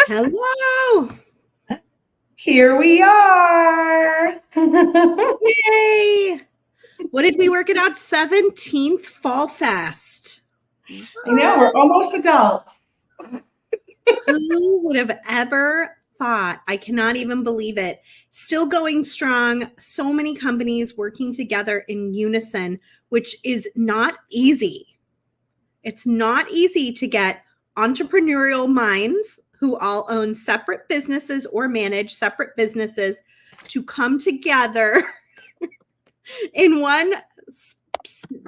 Hello. Here we are. Yay. What did we work it out? 17th Fall Fest. I know, we're almost adults. Who would have ever thought? I cannot even believe it. Still going strong. So many companies working together in unison, which is not easy. It's not easy to get entrepreneurial minds who all own separate businesses or manage separate businesses to come together in one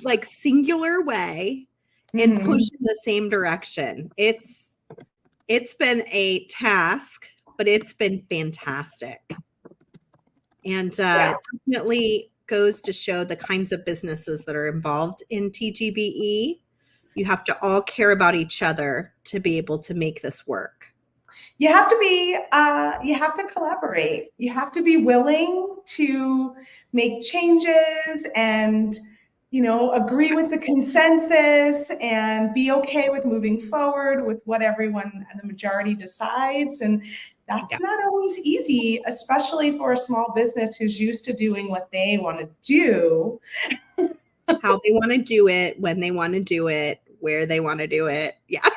like singular way and push in the same direction. It's been a task, but it's been fantastic. And definitely goes to show the kinds of businesses that are involved in TGBE. You have to all care about each other to be able to make this work. You have to collaborate. You have to be willing to make changes and, agree with the consensus and be okay with moving forward with what everyone and the majority decides. And that's not always easy, especially for a small business who's used to doing what they want to do. How they want to do it, when they want to do it, where they want to do it. Yeah.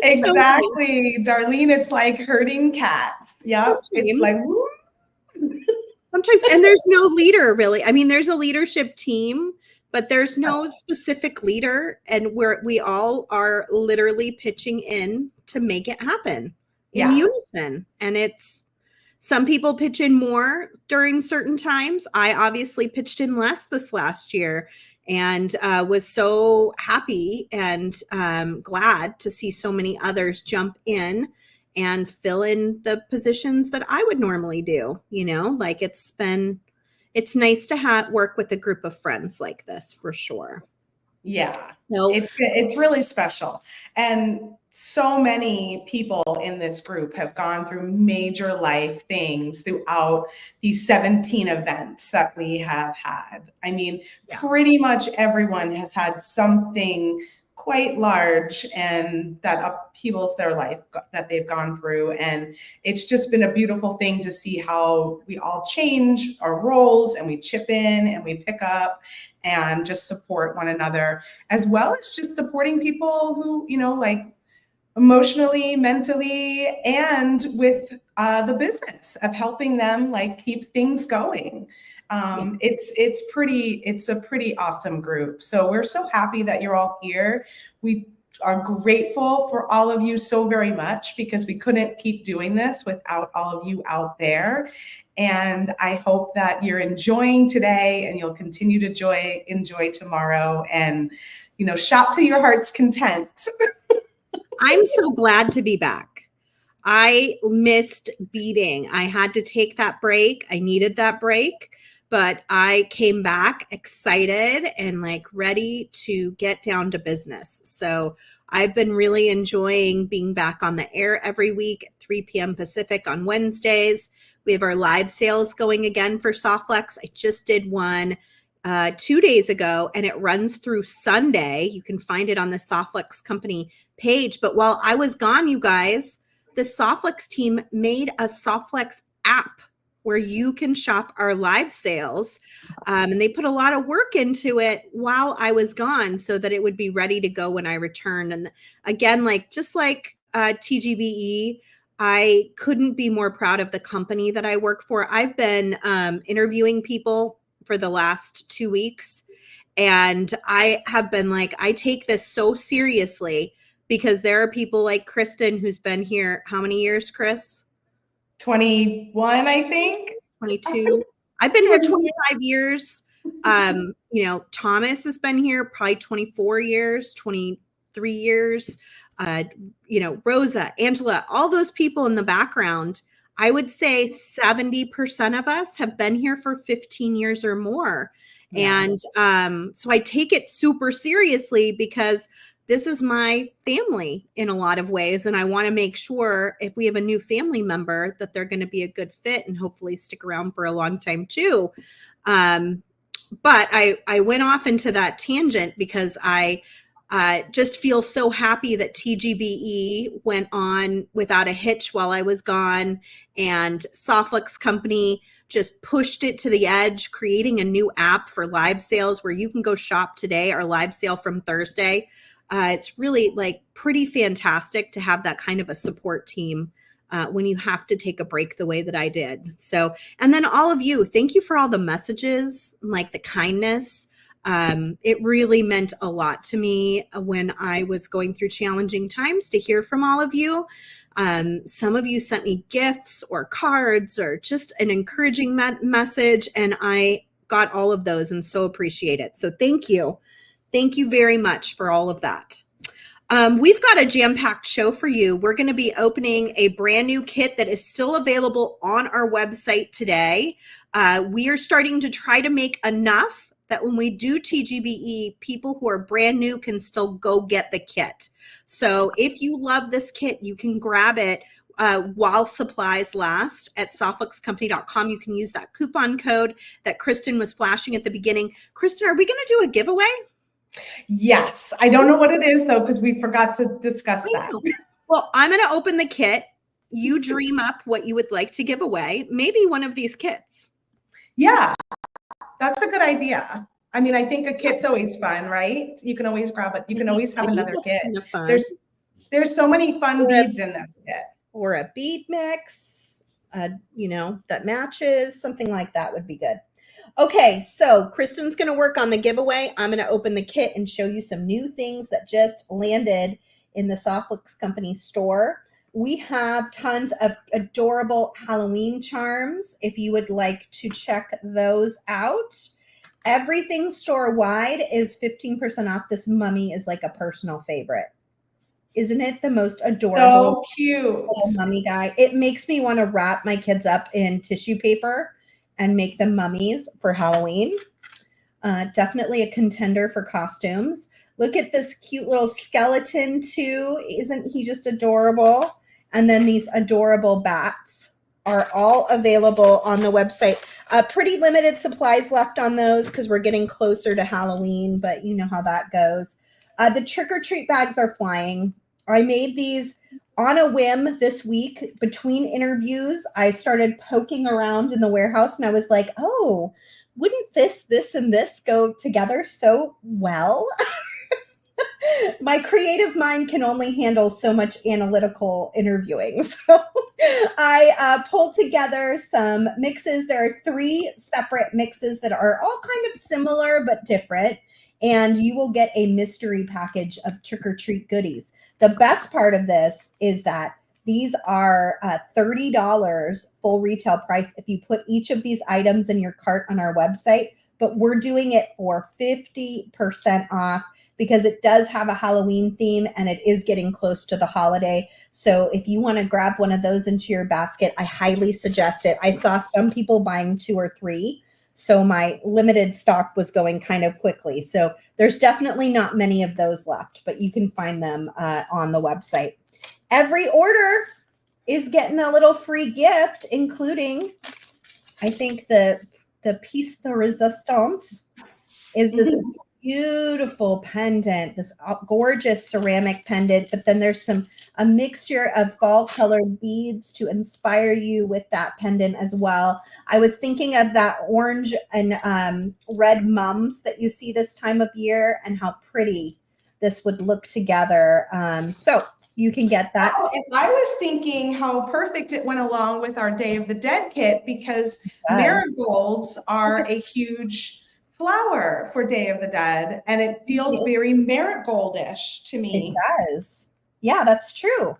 Exactly. So, Darlene, it's like herding cats. Yeah. It's like, woo. Sometimes, and there's no leader really. I mean, there's a leadership team, but there's no specific leader. And we all are literally pitching in to make it happen in unison. And some people pitch in more during certain times. I obviously pitched in less this last year and was so happy and glad to see so many others jump in and fill in the positions that I would normally do. Like it's nice to work with a group of friends like this for sure. Yeah, it's really special. And so many people in this group have gone through major life things throughout these 17 events that we have had. I mean, pretty much everyone has had something quite large and that upheavals their life that they've gone through. And it's just been a beautiful thing to see how we all change our roles and we chip in and we pick up and just support one another, as well as just supporting people who, like emotionally, mentally, and with the business of helping them like keep things going. It's a pretty awesome group. So we're so happy that you're all here. We are grateful for all of you so very much because we couldn't keep doing this without all of you out there. And I hope that you're enjoying today and you'll continue to enjoy tomorrow and, shop to your heart's content. I'm so glad to be back. I missed beading. I had to take that break. I needed that break. But I came back excited and like ready to get down to business. So I've been really enjoying being back on the air every week at 3 p.m. Pacific on Wednesdays. We have our live sales going again for Softflex. I just did one 2 days ago and it runs through Sunday. You can find it on the Softflex company page. But while I was gone, you guys, the Softflex team made a Softflex app where you can shop our live sales. And they put a lot of work into it while I was gone so that it would be ready to go when I returned. And again, just like TGBE, I couldn't be more proud of the company that I work for. I've been interviewing people for the last 2 weeks. And I have been I take this so seriously because there are people like Kristen who's been here. How many years, Chris? 21, I think. 22. I've been here 25 years. Thomas has been here probably 24 years, 23 years. Rosa, Angela, all those people in the background, I would say 70% of us have been here for 15 years or more. Yeah. And so I take it super seriously because this is my family in a lot of ways. And I want to make sure if we have a new family member that they're going to be a good fit and hopefully stick around for a long time too. But I went off into that tangent because I Just feel so happy that TGBE went on without a hitch while I was gone, and Soflux Company just pushed it to the edge, creating a new app for live sales where you can go shop today, our live sale from Thursday. It's really like pretty fantastic to have that kind of a support team when you have to take a break the way that I did. So, and then all of you, thank you for all the messages, like the kindness. It really meant a lot to me when I was going through challenging times to hear from all of you. Some of you sent me gifts or cards or just an encouraging message, and I got all of those and so appreciate it. So thank you. Thank you very much for all of that. We've got a jam-packed show for you. We're going to be opening a brand new kit that is still available on our website today. We are starting to try to make enough that when we do TGBE, people who are brand new can still go get the kit. So if you love this kit, you can grab it while supplies last at sofluxcompany.com. You can use that coupon code that Kristen was flashing at the beginning. Kristen, are we going to do a giveaway? Yes. I don't know what it is, though, because we forgot to discuss that. Well, I'm going to open the kit. You dream up what you would like to give away. Maybe one of these kits. Yeah. That's a good idea. I mean, I think a kit's always fun, right? You can always grab it. You can always have another kit. Kind of there's so many fun beads in this kit. Or a bead mix, that matches. Something like that would be good. Okay, so Kristen's going to work on the giveaway. I'm going to open the kit and show you some new things that just landed in the Soflux Company store. We have tons of adorable Halloween charms if you would like to check those out. Everything store-wide is 15% off. This mummy is like a personal favorite. Isn't it the most adorable? So cute. Mummy guy. It makes me want to wrap my kids up in tissue paper and make them mummies for Halloween. Definitely a contender for costumes. Look at this cute little skeleton too. Isn't he just adorable? And then these adorable bats are all available on the website. Pretty limited supplies left on those because we're getting closer to Halloween, but you know how that goes. The trick-or-treat bags are flying. I made these on a whim this week. Between interviews, I started poking around in the warehouse and I was like, oh, wouldn't this, and this go together so well? My creative mind can only handle so much analytical interviewing. So I pulled together some mixes. There are 3 separate mixes that are all kind of similar but different. And you will get a mystery package of trick-or-treat goodies. The best part of this is that these are $30 full retail price if you put each of these items in your cart on our website, but we're doing it for 50% off because it does have a Halloween theme and it is getting close to the holiday. So if you want to grab one of those into your basket, I highly suggest it. I saw some people buying 2 or 3. So my limited stock was going kind of quickly. So there's definitely not many of those left, but you can find them on the website. Every order is getting a little free gift, including, I think the piece de resistance is this beautiful pendant, this gorgeous ceramic pendant, but then there's a mixture of fall colored beads to inspire you with that pendant as well. I was thinking of that orange and red mums that you see this time of year and how pretty this would look together. So you can get that. Oh, and I was thinking how perfect it went along with our Day of the Dead kit because marigolds are a huge flower for Day of the Dead, and it feels very marigoldish to me. It does. Yeah, that's true.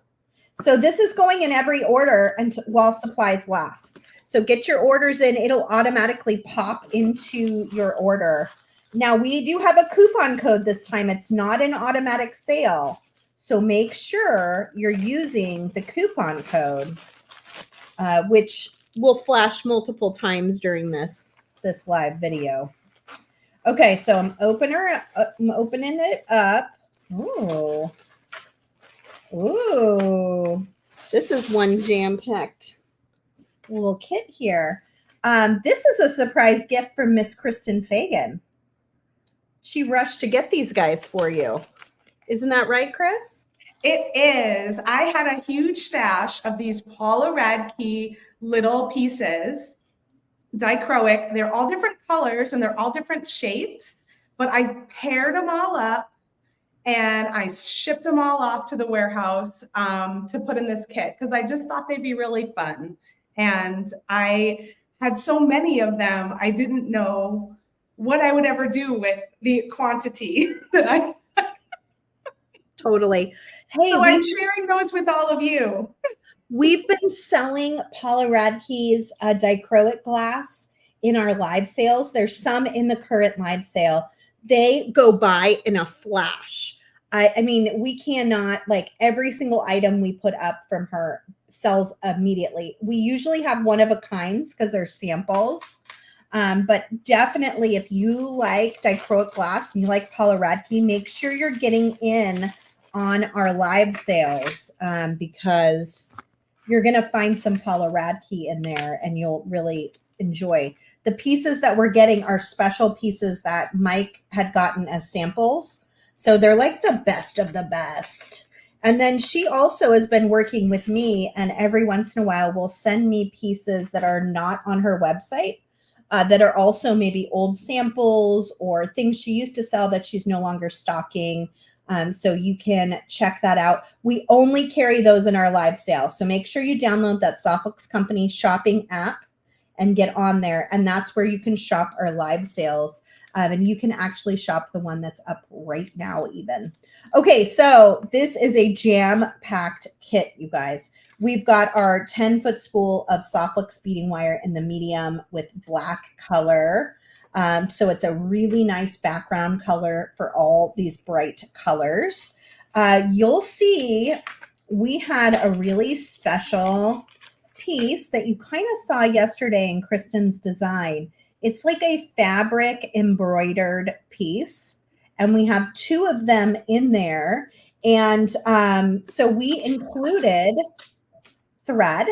So this is going in every order until while supplies last. So get your orders in. It'll automatically pop into your order. Now we do have a coupon code this time. It's not an automatic sale. So make sure you're using the coupon code, which will flash multiple times during this live video. Okay, so I'm opening it up. Ooh, this is one jam-packed little kit here. This is a surprise gift from Miss Kristen Fagan. She rushed to get these guys for you. Isn't that right, Chris? It is. I had a huge stash of these Paula Radke little pieces, dichroic. They're all different colors and they're all different shapes, but I paired them all up and I shipped them all off to the warehouse to put in this kit because I just thought they'd be really fun. And I had so many of them, I didn't know what I would ever do with the quantity that I totally. Hey, so I'm sharing those with all of you. We've been selling Paula Radke's dichroic glass in our live sales. There's some in the current live sale. They go by in a flash. I mean, we cannot, like, every single item we put up from her sells immediately. We usually have one of a kinds because they're samples. But definitely if you like dichroic glass and you like Paula Radke, make sure you're getting in on our live sales because you're going to find some Paula Radke in there and you'll really enjoy. The pieces that we're getting are special pieces that Mike had gotten as samples. So they're like the best of the best. And then she also has been working with me and every once in a while will send me pieces that are not on her website that are also maybe old samples or things she used to sell that she's no longer stocking. So you can check that out. We only carry those in our live sale. So make sure you download that Softlux Company shopping app and get on there. And that's where you can shop our live sales. And you can actually shop the one that's up right now even. Okay, so this is a jam-packed kit, you guys. We've got our 10-foot spool of Softlux beading wire in the medium with black color. So it's a really nice background color for all these bright colors. You'll see we had a really special piece that you kind of saw yesterday in Kristen's design. It's like a fabric embroidered piece, and we have two of them in there. And so we included thread,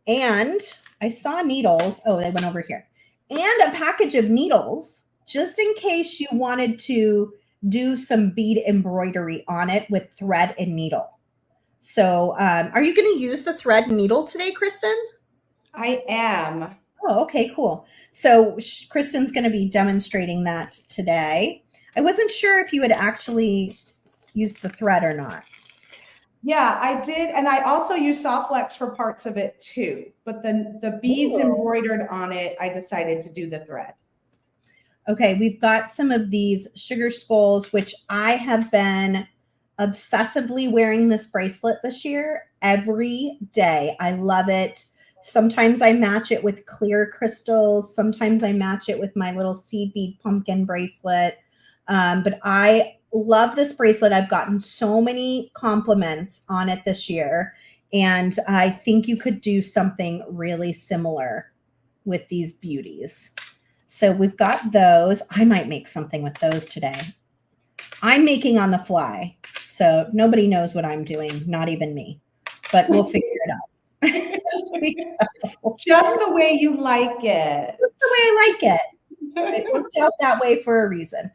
and I saw needles. Oh, they went over here. And a package of needles, just in case you wanted to do some bead embroidery on it with thread and needle. So are you going to use the thread and needle today, Kristen? I am. Oh, okay, cool. So Kristen's going to be demonstrating that today. I wasn't sure if you had actually used the thread or not. Yeah, I did. And I also use Softlux for parts of it too. But the beads embroidered on it, I decided to do the thread. Okay, we've got some of these sugar skulls, which I have been obsessively wearing this bracelet this year every day. I love it. Sometimes I match it with clear crystals. Sometimes I match it with my little seed bead pumpkin bracelet. But I love this bracelet. I've gotten so many compliments on it this year. And I think you could do something really similar with these beauties. So we've got those. I might make something with those today. I'm making on the fly. So nobody knows what I'm doing, not even me. But we'll figure it out. Just the way you like it. Just the way I like it. It worked out that way for a reason.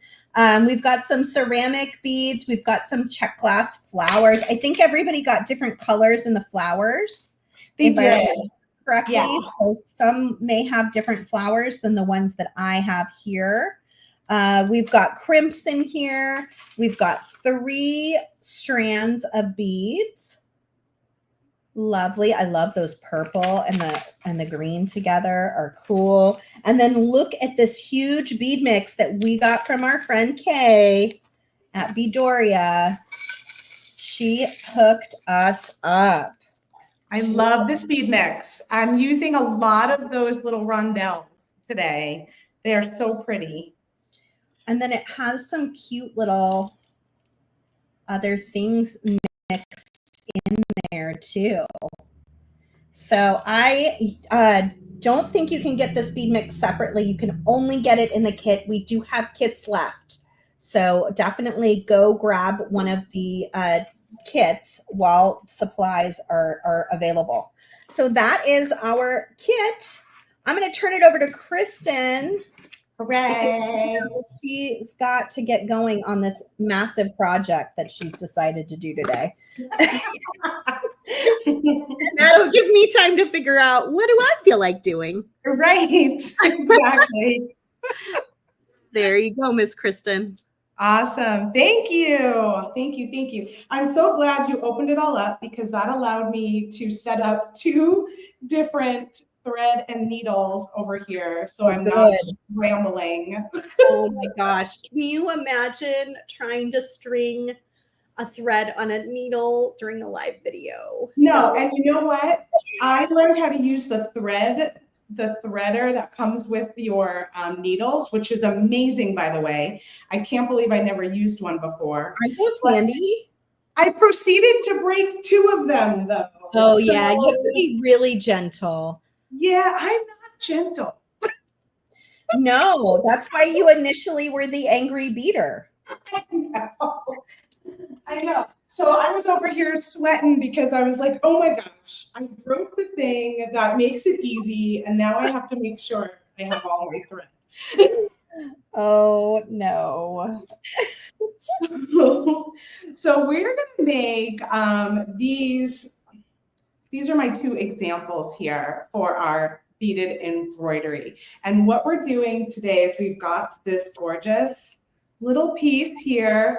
We've got some ceramic beads. We've got some check glass flowers. I think everybody got different colors in the flowers. They did. Correctly. Yeah. So some may have different flowers than the ones that I have here. We've got crimps in here. We've got 3 strands of beads. Lovely. I love those purple and the green together are cool. And then look at this huge bead mix that we got from our friend Kay at Beadoria. She hooked us up. I love this bead mix. I'm using a lot of those little rondelles today. They're so pretty. And then it has some cute little other things mixed in there too. So I don't think you can get this bead mix separately. You can only get it in the kit. We do have kits left. So definitely go grab one of the kits while supplies are available. So that is our kit. I'm going to turn it over to Kristen Hooray. She's got to get going on this massive project that she's decided to do today. That'll give me time to figure out, what do I feel like doing? Right. Exactly. There you go, Miss Kristen. Awesome. Thank you. Thank you. Thank you. I'm so glad you opened it all up, because that allowed me to set up 2 different thread and needles over here. So I'm not scrambling. Oh my gosh. Can you imagine trying to string a thread on a needle during a live video? No. And you know what? I learned how to use the threader that comes with your needles, which is amazing, by the way. I can't believe I never used one before. Aren't those handy? I proceeded to break 2 of them, though. Oh, so, yeah. You have to be really gentle. Yeah, I'm not gentle. No, that's why you initially were the angry beater. I know. So I was over here sweating because I was like, oh my gosh, I broke the thing that makes it easy, and now I have to make sure I have all my thread. Oh no. So we're going to make these are my 2 examples here for our beaded embroidery. And what we're doing today is we've got this gorgeous little piece here.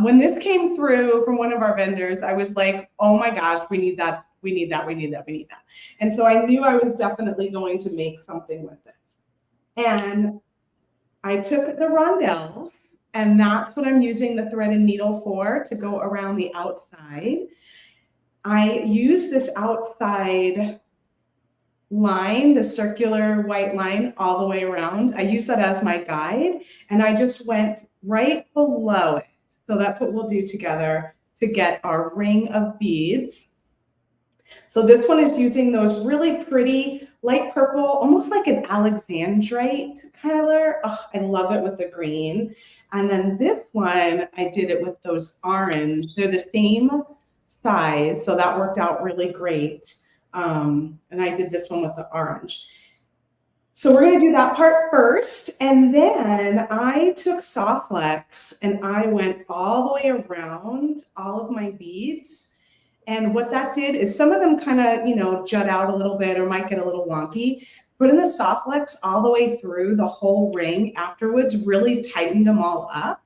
When this came through from one of our vendors, I was like, oh my gosh, we need that. We need that. We need that. We need that. And so I knew I was definitely going to make something with this. And I took the rondelles, and that's what I'm using the thread and needle for, to go around the outside. I use this outside line, the circular white line all the way around. I use that as my guide, and I just went right below it. So that's what we'll do together to get our ring of beads. So this one is using those really pretty light purple, almost like an Alexandrite color. Oh, I love it with the green. And then this one, I did it with those orange. They're the same size, so that worked out really great. And I did this one with the orange. So we're going to do that part first, and then I took Softflex and I went all the way around all of my beads. And what that did is some of them kind of, you know, jut out a little bit or might get a little wonky. Putting the Softflex all the way through the whole ring afterwards really tightened them all up.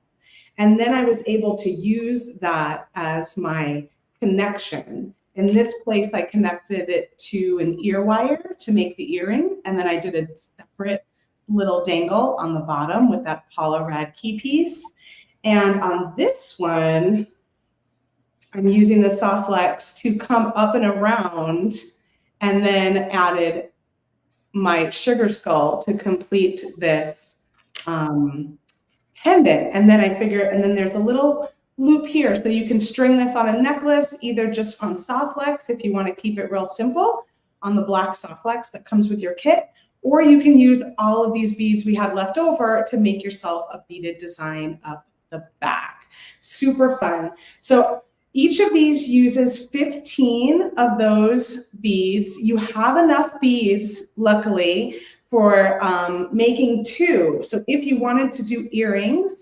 And then I was able to use that as my connection. In this place, I connected it to an ear wire to make the earring. And then I did a separate little dangle on the bottom with that Paula Radke piece. And on this one, I'm using the Softflex to come up and around, and then added my sugar skull to complete this pendant. And then I figure, and then there's a little loop here. So you can string this on a necklace, either just on Softflex if you want to keep it real simple, on the black Softflex that comes with your kit, or you can use all of these beads we had left over to make yourself a beaded design up the back. Super fun. So each of these uses 15 of those beads. You have enough beads, luckily, for making 2. So if you wanted to do earrings,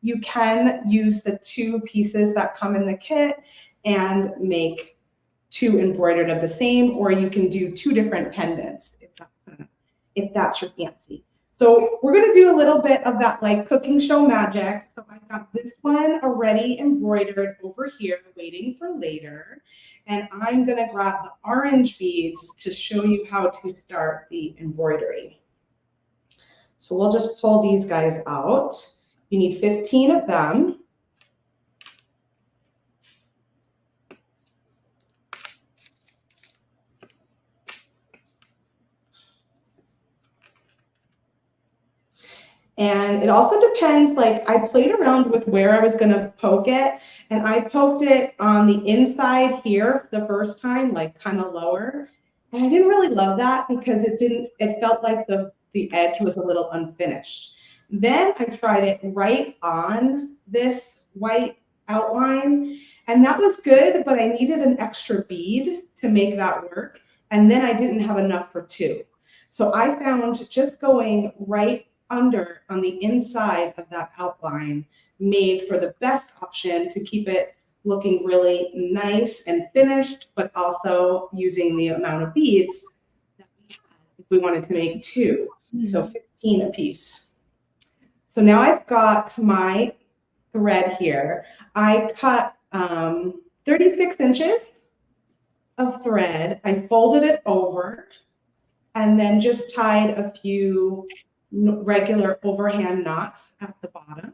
you can use the 2 pieces that come in the kit and make 2 embroidered of the same, or you can do 2 different pendants if that's your fancy. So we're going to do a little bit of that like cooking show magic. So I've got this one already embroidered over here, waiting for later. And I'm going to grab the orange beads to show you how to start the embroidery. So we'll just pull these guys out. You need 15 of them. And it also depends, like I played around with where I was going to poke it, and I poked it on the inside here the first time, like kind of lower. And I didn't really love that because it felt like the edge was a little unfinished. Then I tried it right on this white outline, and that was good, but I needed an extra bead to make that work. And then I didn't have enough for 2. So I found just going right under on the inside of that outline made for the best option to keep it looking really nice and finished, but also using the amount of beads that we had if we wanted to make 2. So 15 a piece. So now I've got my thread here. I cut 36 inches of thread. I folded it over and then just tied a few regular overhand knots at the bottom.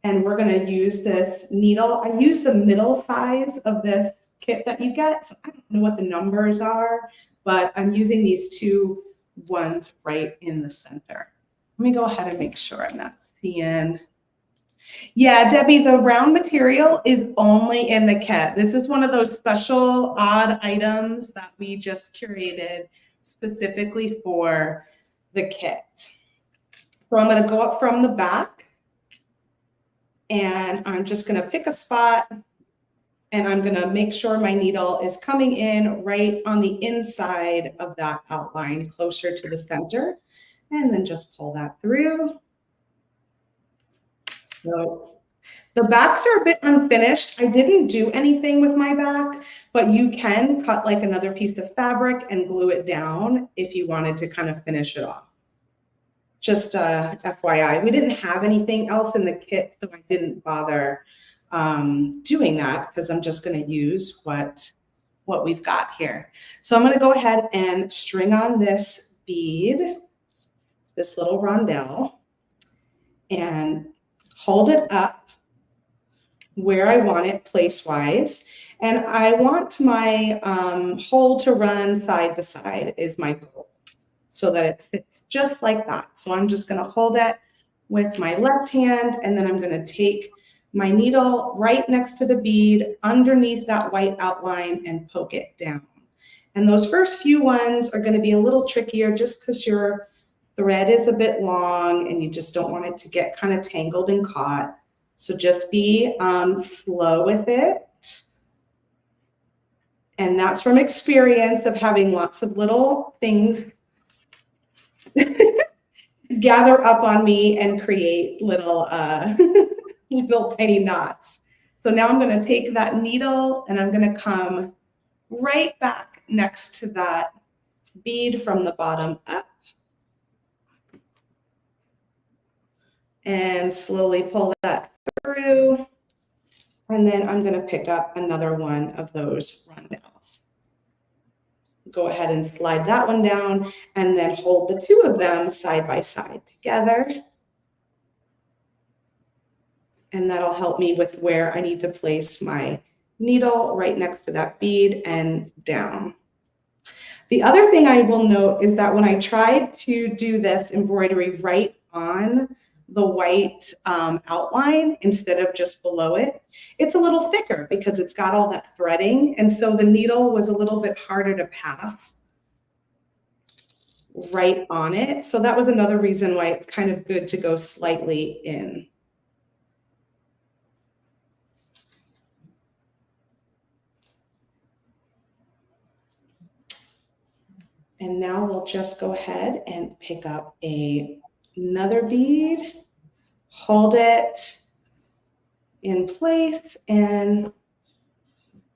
And we're going to use this needle. I use the middle size of this kit that you get. So I don't know what the numbers are, but I'm using these 2 ones right in the center. Let me go ahead and make sure I'm not seeing. Yeah, Debbie, the round material is only in the kit. This is one of those special odd items that we just curated specifically for the kit. So I'm going to go up from the back and I'm just going to pick a spot and I'm going to make sure my needle is coming in right on the inside of that outline, closer to the center, and then just pull that through. So the backs are a bit unfinished. I didn't do anything with my back, but you can cut like another piece of fabric and glue it down if you wanted to kind of finish it off. Just FYI, we didn't have anything else in the kit, so I didn't bother doing that because I'm just going to use what we've got here. So I'm going to go ahead and string on this bead, this little rondelle, and hold it up where I want it place-wise. And I want my hole to run side to side is my goal, so that it sits just like that. So I'm just going to hold it with my left hand, and then I'm going to take my needle right next to the bead underneath that white outline and poke it down. And those first few ones are going to be a little trickier just because your thread is a bit long and you just don't want it to get kind of tangled and caught. So just be slow with it. And that's from experience of having lots of little things gather up on me and create little little tiny knots. So now I'm going to take that needle and I'm going to come right back next to that bead from the bottom up and slowly pull that through. And then I'm going to pick up another one of those rondelles. Go ahead and slide that one down and then hold the 2 of them side by side together. And that'll help me with where I need to place my needle right next to that bead and down. The other thing I will note is that when I tried to do this embroidery right on the white outline instead of just below it, it's a little thicker because it's got all that threading. And so the needle was a little bit harder to pass right on it. So that was another reason why it's kind of good to go slightly in. And now we'll just go ahead and pick up another bead, hold it in place, and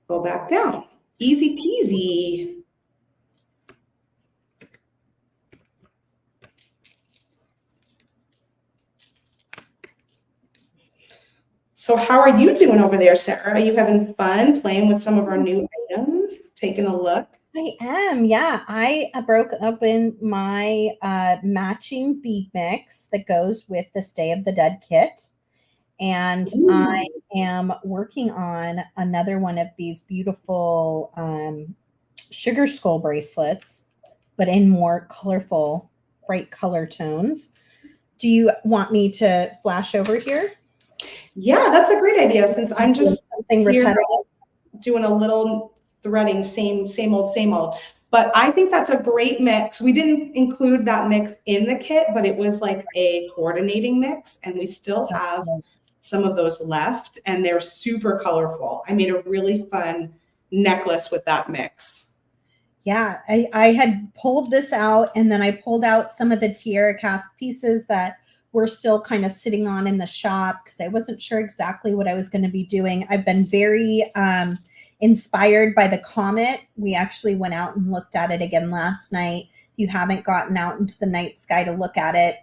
go back down. Easy peasy. So how are you doing over there, Sarah? Are you having fun playing with some of our new items, taking a look? I am, yeah. I broke open my matching bead mix that goes with the Stay of the Dead kit. And I am working on another one of these beautiful sugar skull bracelets, but in more colorful, bright color tones. Do you want me to flash over here? Yeah, that's a great idea, since I'm just something repetitive, doing a little threading, same old. But I think that's a great mix. We didn't include that mix in the kit, but it was like a coordinating mix, and we still have some of those left, and they're super colorful. I made a really fun necklace with that mix. Yeah, I had pulled this out, and then I pulled out some of the tiara cast pieces that were still kind of sitting on in the shop because I wasn't sure exactly what I was going to be doing. I've been very inspired by the comet. We actually went out and looked at it again last night. If you haven't gotten out into the night sky to look at it,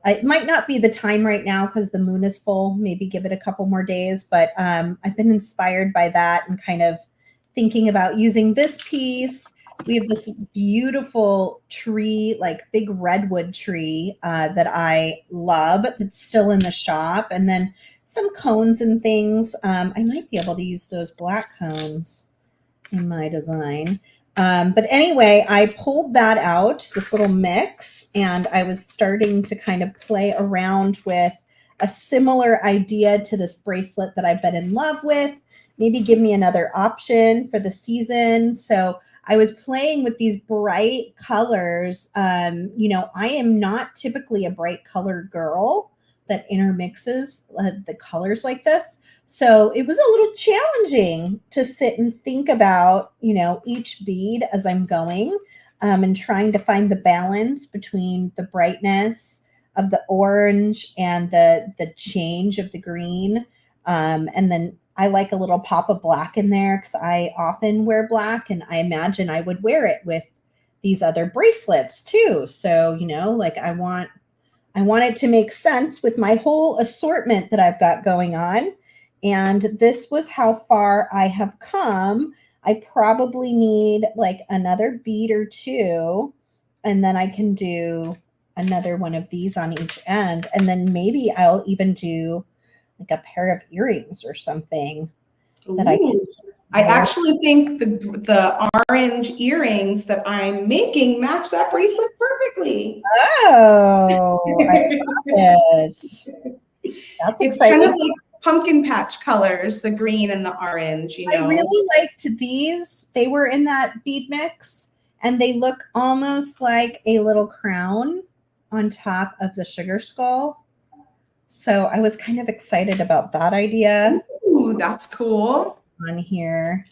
it might not be the time right now because the moon is full. Maybe give it a couple more days, but I've been inspired by that and kind of thinking about using this piece. We have this beautiful tree, like big redwood tree that I love that's still in the shop. And then some cones and things. I might be able to use those black cones in my design. But anyway, I pulled that out, this little mix, and I was starting to kind of play around with a similar idea to this bracelet that I've been in love with. Maybe give me another option for the season. So I was playing with these bright colors. You know, I am not typically a bright colored girl that intermixes the colors like this. So it was a little challenging to sit and think about, you know, each bead as I'm going and trying to find the balance between the brightness of the orange and the change of the green. And then I like a little pop of black in there because I often wear black, and I imagine I would wear it with these other bracelets too. So, you know, like I want it to make sense with my whole assortment that I've got going on. And this was how far I have come. I probably need like another bead or two, and then I can do another one of these on each end. And then maybe I'll even do like a pair of earrings or something that I can. I actually think the orange earrings that I'm making match that bracelet perfectly. Oh, I love it. That's it's exciting. kind of like pumpkin patch colors, the green and the orange, you know. I really liked these. They were in that bead mix, and they look almost like a little crown on top of the sugar skull. So I was kind of excited about that idea. Ooh, that's cool. On here.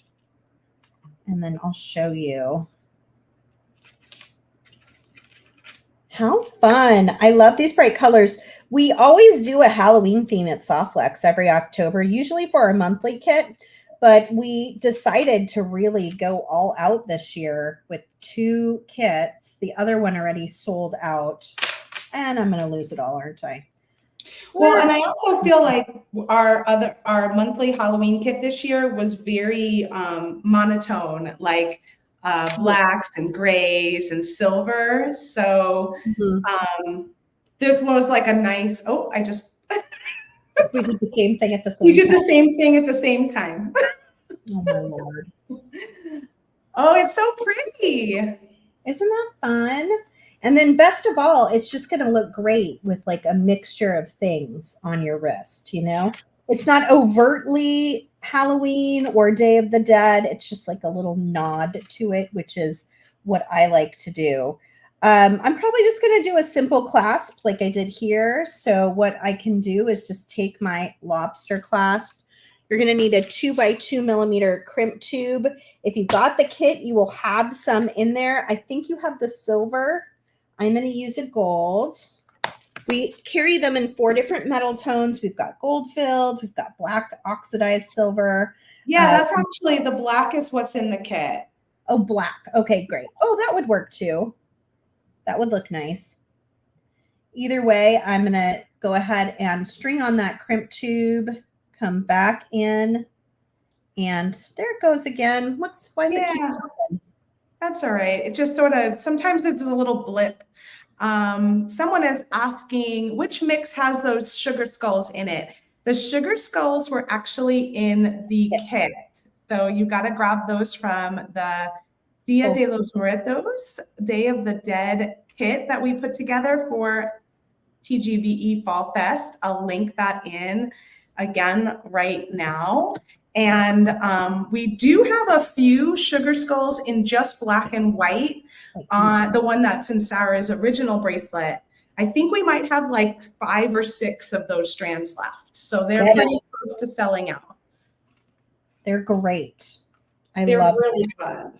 And then I'll show you. How fun. I love these bright colors. We always do a Halloween theme at Softflex every October, usually for our monthly kit, but we decided to really go all out this year with 2 kits. The other one already sold out, and I'm going to lose it all, aren't I? Well, and I also feel like our monthly Halloween kit this year was very monotone, like blacks and grays and silver. So this one was like a nice. Oh, I just we did the same thing at the same. We did the same thing at the same time. Oh my Lord! Oh, it's so pretty. Isn't that fun? And then best of all, it's just going to look great with like a mixture of things on your wrist, you know? It's not overtly Halloween or Day of the Dead. It's just like a little nod to it, which is what I like to do. I'm probably just going to do a simple clasp like I did here. So what I can do is just take my lobster clasp. You're going to need a 2x2 millimeter crimp tube. If you got the kit, you will have some in there. I think you have the silver. I'm going to use a gold. We carry them in 4 different metal tones. We've got gold filled. We've got black oxidized silver. Yeah, that's actually the black is what's in the kit. Oh, black. Okay, great. Oh, that would work too. That would look nice. Either way, I'm going to go ahead and string on that crimp tube, come back in, and there it goes again. Why is it keep going? That's all right. It just sort of, sometimes it's a little blip. Someone is asking which mix has those sugar skulls in it. The sugar skulls were actually in the kit. So you got to grab those from the Dia de los Muertos, Day of the Dead kit that we put together for TGBE Fall Fest. I'll link that in again right now. And we do have a few sugar skulls in just black and white. The one that's in Sara's original bracelet. I think we might have like 5 or 6 of those strands left. So they're pretty close to selling out. They're great. They're really fun.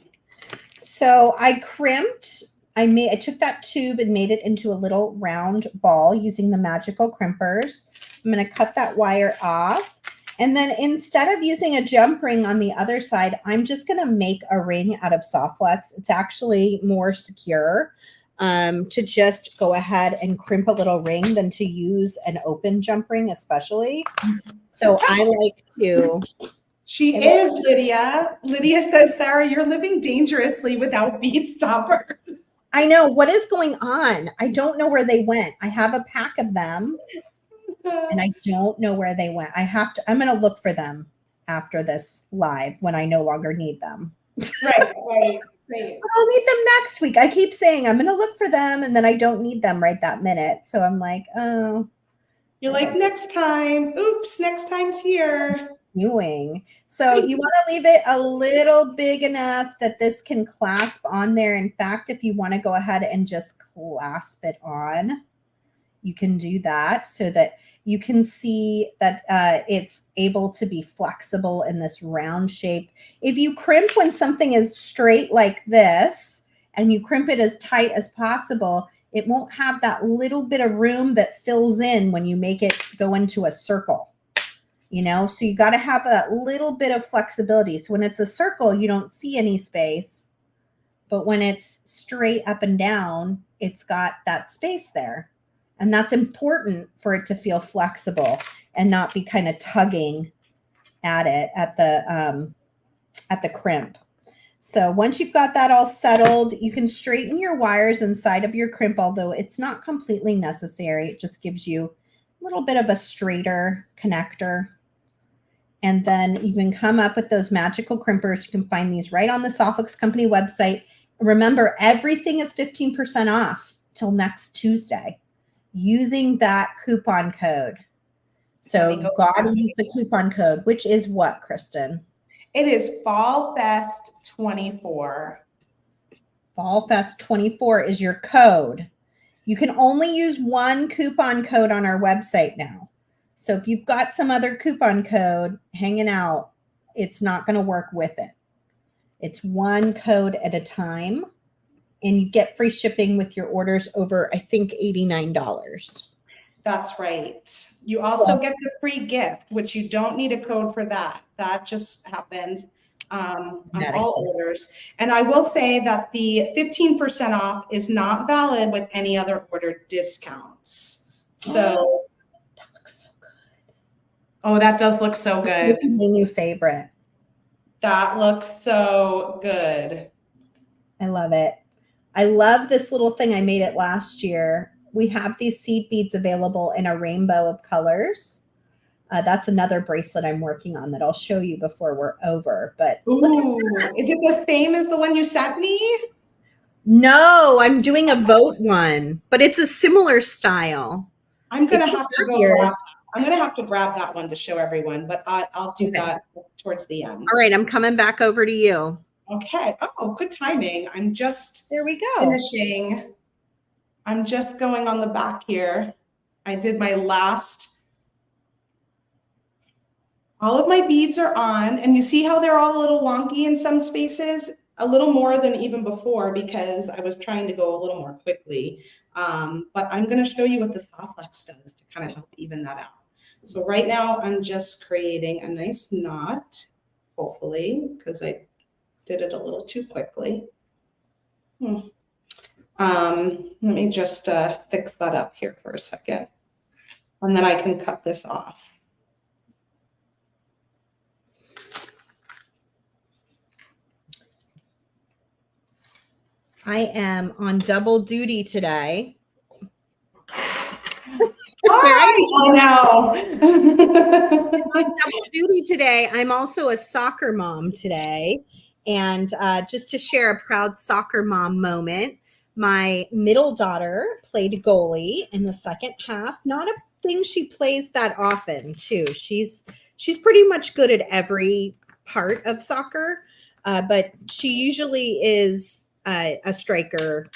So I crimped. I took that tube and made it into a little round ball using the magical crimpers. I'm going to cut that wire off. And then instead of using a jump ring on the other side, I'm just going to make a ring out of soft flex. It's actually more secure to just go ahead and crimp a little ring than to use an open jump ring, especially. So I like to. She is, Lydia. Lydia says, Sarah, you're living dangerously without bead stoppers. I know. What is going on? I don't know where they went. I have a pack of them and I don't know where they went. I'm going to look for them after this live when I no longer need them. Right. I'll need them next week. I keep saying I'm going to look for them and then I don't need them right that minute. So I'm like, oh. You're like, next time. Oops, next time's here. So you want to leave it a little big enough that this can clasp on there. In fact, if you want to go ahead and just clasp it on, you can do that so that you can see that it's able to be flexible in this round shape. If you crimp when something is straight like this and you crimp it as tight as possible, it won't have that little bit of room that fills in when you make it go into a circle. You know, so you got to have that little bit of flexibility. So when it's a circle, you don't see any space. But when it's straight up and down, it's got that space there. And that's important for it to feel flexible and not be kind of tugging at it at the crimp. So once you've got that all settled, you can straighten your wires inside of your crimp, although it's not completely necessary. It just gives you a little bit of a straighter connector. And then you can come up with those magical crimpers. You can find these right on the Softflex Company website. Remember, everything is 15% off till next Tuesday using that coupon code. So you've got to use the coupon code, which is what, Kristen? It is Fall Fest 24. Fall Fest 24 is your code. You can only use one coupon code on our website now. So if you've got some other coupon code hanging out, it's not going to work with it. It's one code at a time, and you get free shipping with your orders over, I think, $89. That's right. You also get the free gift, which you don't need a code for that. That just happens on all orders. And I will say that the 15% off is not valid with any other order discounts. So that looks so good. Oh, that does look so good. It's my new favorite. That looks so good. I love it. I love this little thing. I made it last year. We have these seed beads available in a rainbow of colors. That's another bracelet I'm working on that I'll show you before we're over. But ooh, is it the same as the one you sent me? No, I'm doing a vote one, but it's a similar style. I'm gonna have to grab that one to show everyone, but I'll do that towards the end. All right, I'm coming back over to you. Okay. Oh, good timing. I'm just there we go. Finishing. I'm just going on the back here. I did my last. All of my beads are on, and you see how they're all a little wonky in some spaces, a little more than even before because I was trying to go a little more quickly. But I'm going to show you what the Softflex does to kind of help even that out. So right now I'm just creating a nice knot, hopefully, because I did it a little too quickly. Let me just fix that up here for a second, and then I can cut this off. I am on double duty today. I know. On double duty today. I'm also a soccer mom today. And just to share a proud soccer mom moment, my middle daughter played goalie in the second half. Not a thing she plays that often, too. She's pretty much good at every part of soccer, but she usually is a striker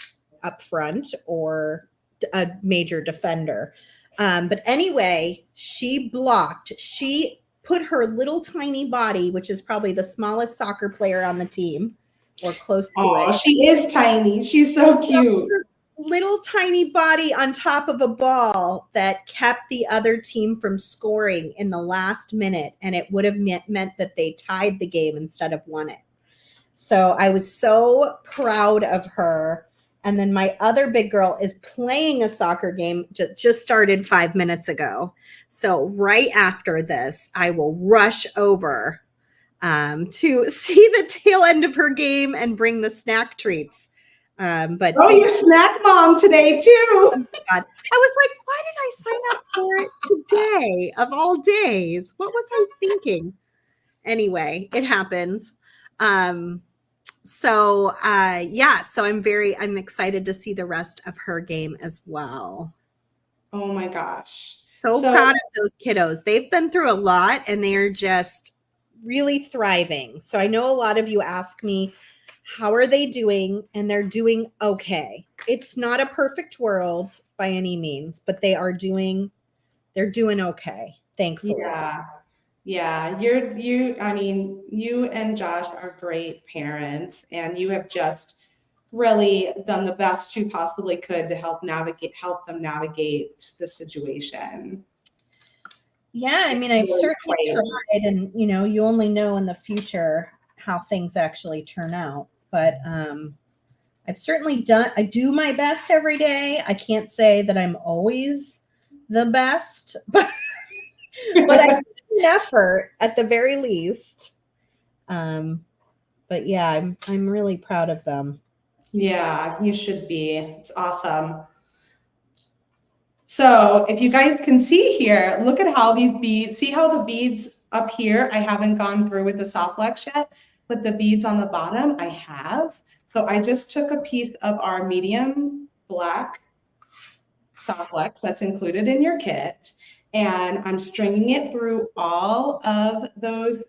up front or a major defender. But anyway, she blocked. She put her little tiny body, which is probably the smallest soccer player on the team, or close to it. Oh, she is tiny. She's so cute. Little tiny body on top of a ball that kept the other team from scoring in the last minute, and it would have meant that they tied the game instead of won it. So I was so proud of her. And then my other big girl is playing a soccer game, just started 5 minutes ago. So right after this, I will rush over to see the tail end of her game and bring the snack treats. But you're snack mom today too. Oh God. I was like, why did I sign up for it today of all days? What was I thinking? Anyway, it happens. So I'm excited to see the rest of her game as well. Oh my gosh. So proud of those kiddos. They've been through a lot and they are just really thriving. So I know a lot of you ask me, how are they doing? And they're doing okay. It's not a perfect world by any means, but they're doing okay, thankfully. Yeah. You and Josh are great parents, and you have just really done the best you possibly could to help them navigate the situation. Yeah, I mean, I've certainly tried, and you only know in the future how things actually turn out. But I've certainly I do my best every day. I can't say that I'm always the best, but I put an effort at the very least. But yeah, I'm really proud of them. Yeah, you should be. It's awesome. So if you guys can see here, look at how these beads, see how the beads up here, I haven't gone through with the soft flex yet, but the beads on the bottom I have. So I just took a piece of our medium black soft flex that's included in your kit, and I'm stringing it through all of those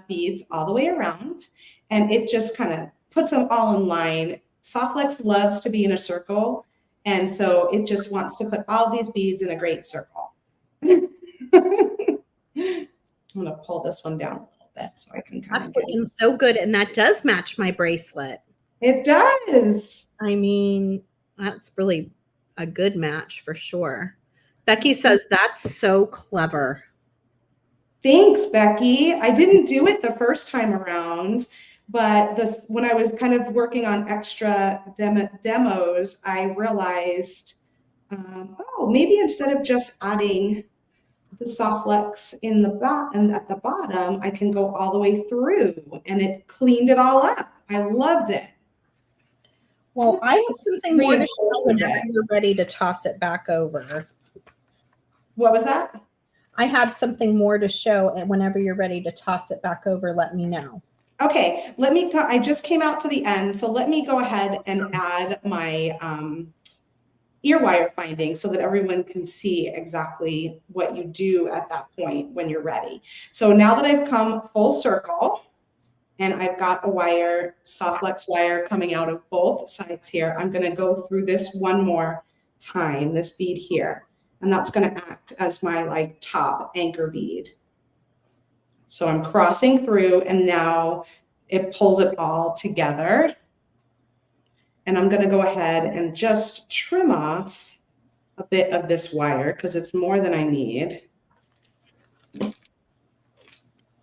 beads all the way around, and it just kind of puts them all in line. Soft flex loves to be in a circle, and so it just wants to put all these beads in a great circle. I'm going to pull this one down a little bit so I can kind of That's looking so good, and that does match my bracelet. It does. I mean, that's really a good match for sure. Becky says that's so clever. Thanks, Becky. I didn't do it the first time around, but when I was kind of working on extra demos, I realized, maybe instead of just adding the soft flex in the bottom, at the bottom, I can go all the way through, and it cleaned it all up. I loved it. Well, I have something more to show whenever you're ready to toss it back over. What was that? I have something more to show, and whenever you're ready to toss it back over, let me know. Okay, I just came out to the end, so let me go ahead and add my ear wire finding so that everyone can see exactly what you do at that point when you're ready. So now that I've come full circle, and I've got a wire, soft flex wire coming out of both sides here, I'm going to go through this one more time, this bead here, and that's going to act as my top anchor bead. So I'm crossing through, and now it pulls it all together. And I'm going to go ahead and just trim off a bit of this wire because it's more than I need.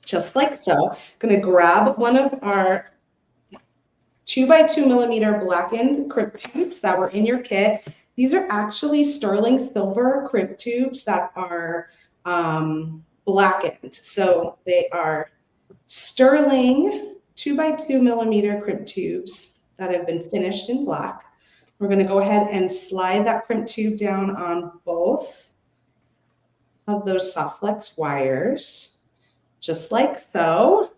Just like so. I'm going to grab one of our 2x2 millimeter blackened crimp tubes that were in your kit. These are actually sterling silver crimp tubes that are blackened. So they are sterling 2x2 millimeter crimp tubes that have been finished in black. We're going to go ahead and slide that crimp tube down on both of those soft flex wires, just like so.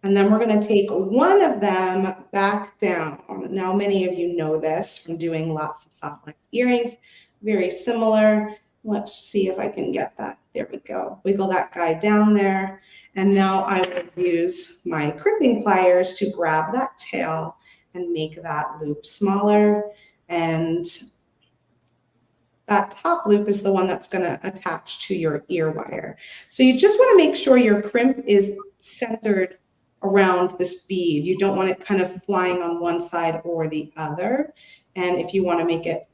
And then we're going to take one of them back down. Now, many of you know this from doing lots of soft flex earrings, very similar. Let's see if I can get that. There we go. Wiggle that guy down there. And now I will use my crimping pliers to grab that tail and make that loop smaller. And that top loop is the one that's going to attach to your ear wire. So you just want to make sure your crimp is centered around this bead. You don't want it kind of flying on one side or the other. And if you want to make it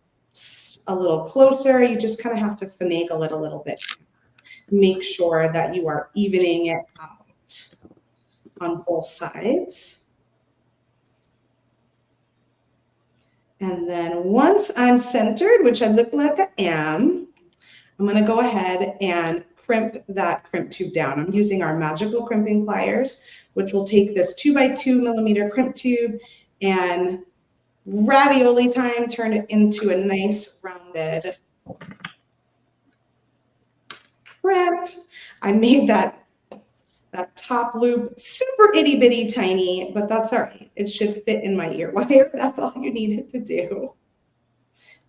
a little closer, you just kind of have to finagle it a little bit. Make sure that you are evening it out on both sides. And then once I'm centered, which I look like I am, I'm going to go ahead and crimp that crimp tube down. I'm using our magical crimping pliers, which will take this 2x2 millimeter crimp tube and ravioli time, turn it into a nice rounded crimp. I made that top loop super itty bitty tiny, but that's all right. It should fit in my ear wire. That's all you need it to do.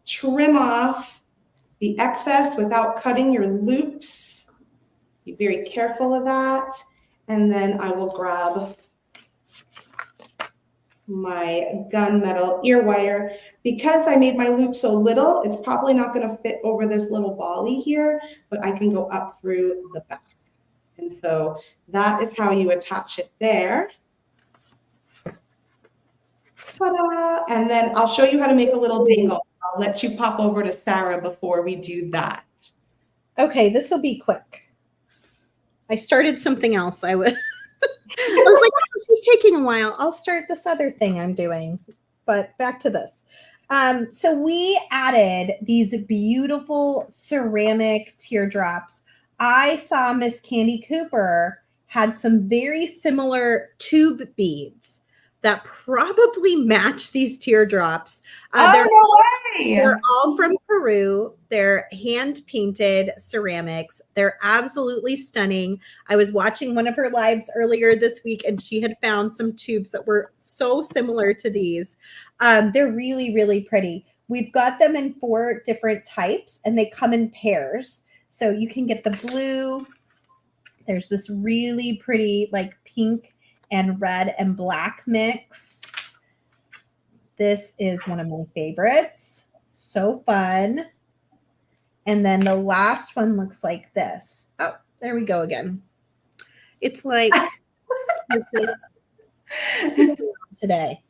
Trim off the excess without cutting your loops. Be very careful of that. And then I will grab my gunmetal ear wire. Because I made my loop so little, it's probably not going to fit over this little volley here, but I can go up through the back. And so that is how you attach it there. Ta-da! And then I'll show you how to make a little dangle. I'll let you pop over to Sara before we do that. Okay, this will be quick. I started something else. I was like, oh, she's taking a while. I'll start this other thing I'm doing. But back to this. So we added these beautiful ceramic teardrops. I saw Miss Candy Cooper had some very similar tube beads that probably match these teardrops. They're all from Peru. They're hand painted ceramics. They're absolutely stunning. I was watching one of her lives earlier this week, and she had found some tubes that were so similar to these. They're really, really pretty. We've got them in 4 different types, and they come in pairs. So you can get the blue. There's this really pretty like pink and red and black mix. This is one of my favorites. So fun. And then the last one looks like this. Oh, there we go again. It's like today.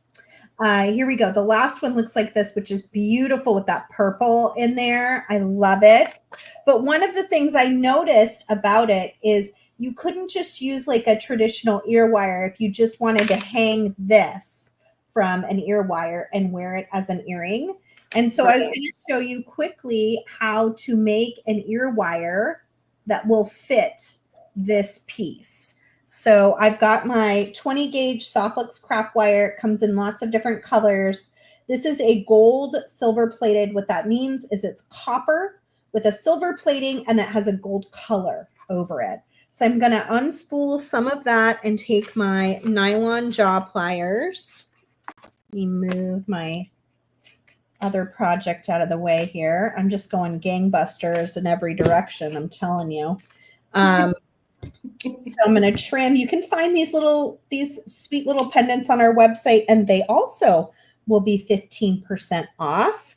Here we go. The last one looks like this, which is beautiful with that purple in there. I love it. But one of the things I noticed about it is you couldn't just use like a traditional ear wire if you just wanted to hang this from an ear wire and wear it as an earring. And so I was going to show you quickly how to make an ear wire that will fit this piece. So I've got my 20 gauge Softluxe craft wire. It comes in lots of different colors. This is a gold silver plated. What that means is it's copper with a silver plating and that has a gold color over it. So I'm going to unspool some of that and take my nylon jaw pliers. Let me move my other project out of the way here. I'm just going gangbusters in every direction, I'm telling you. So I'm going to trim. You can find these sweet little pendants on our website, and they also will be 15% off.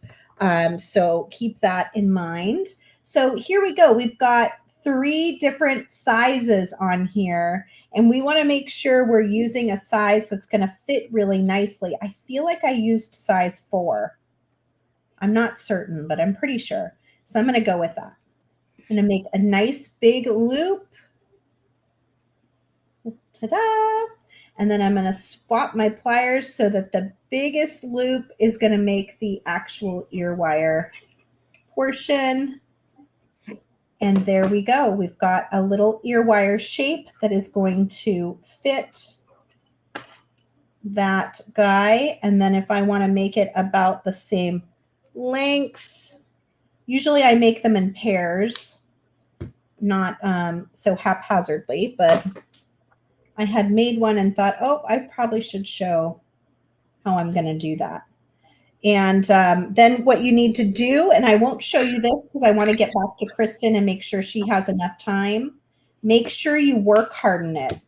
So keep that in mind. So here we go. We've got 3 different sizes on here, and we want to make sure we're using a size that's going to fit really nicely. I feel like I used size 4. I'm not certain, but I'm pretty sure. So I'm going to go with that. I'm going to make a nice big loop. Ta-da! And then I'm going to swap my pliers so that the biggest loop is going to make the actual ear wire portion. And there we go. We've got a little ear wire shape that is going to fit that guy. And then if I want to make it about the same length, usually I make them in pairs, not so haphazardly, but I had made one and thought, oh, I probably should show how I'm going to do that. And then what you need to do, and I won't show you this because I want to get back to Kristen and make sure she has enough time. Make sure you work harden it.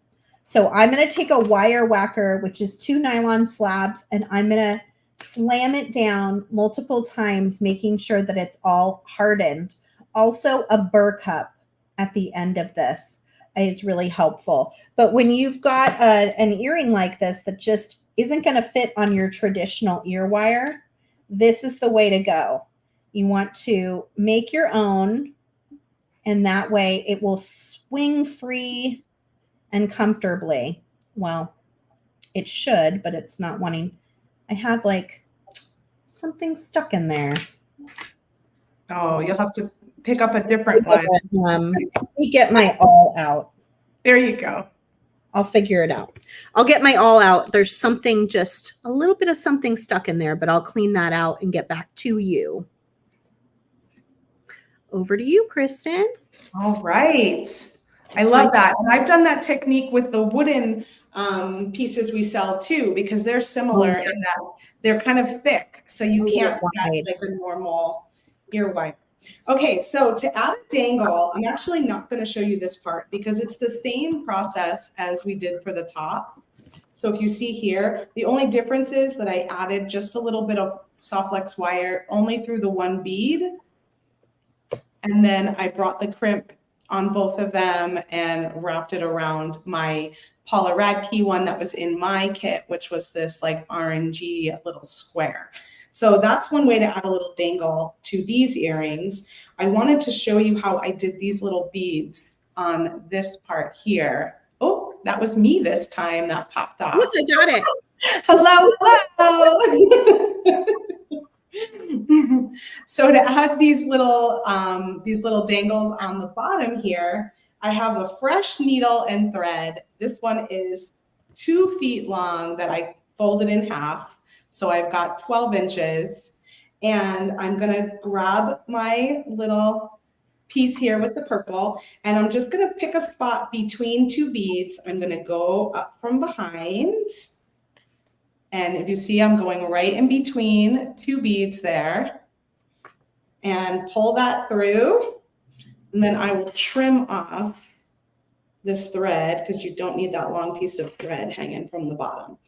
So I'm going to take a wire whacker, which is 2 nylon slabs, and I'm going to slam it down multiple times, making sure that it's all hardened. Also a burr cup at the end of this. is really helpful. But when you've got an earring like this that just isn't going to fit on your traditional ear wire, this is the way to go. You want to make your own, and that way it will swing free and comfortably. Well, it should, but it's not wanting. I have like something stuck in there. Oh, you'll have to pick up a different one. Let me get my awl out. There you go. I'll figure it out. I'll get my awl out. There's something, just a little bit of something stuck in there, but I'll clean that out and get back to you. Over to you, Kristen. All right. I love that. And I've done that technique with the wooden pieces we sell too, because they're similar in that they're kind of thick. So you can't get like a normal ear wire. Okay, so to add a dangle, I'm actually not going to show you this part because it's the same process as we did for the top. So if you see here, the only difference is that I added just a little bit of soft flex wire only through the one bead. And then I brought the crimp on both of them and wrapped it around my Paula Radke one that was in my kit, which was this like orangey little square. So that's one way to add a little dangle to these earrings. I wanted to show you how I did these little beads on this part here. Oh, that was me this time that popped off. Look, I got it. Hello, hello. So to add these little dangles on the bottom here, I have a fresh needle and thread. This one is 2 feet long that I folded in half. So I've got 12 inches, and I'm gonna grab my little piece here with the purple, and I'm just gonna pick a spot between 2 beads. I'm gonna go up from behind. And if you see, I'm going right in between 2 beads there and pull that through. And then I will trim off this thread because you don't need that long piece of thread hanging from the bottom.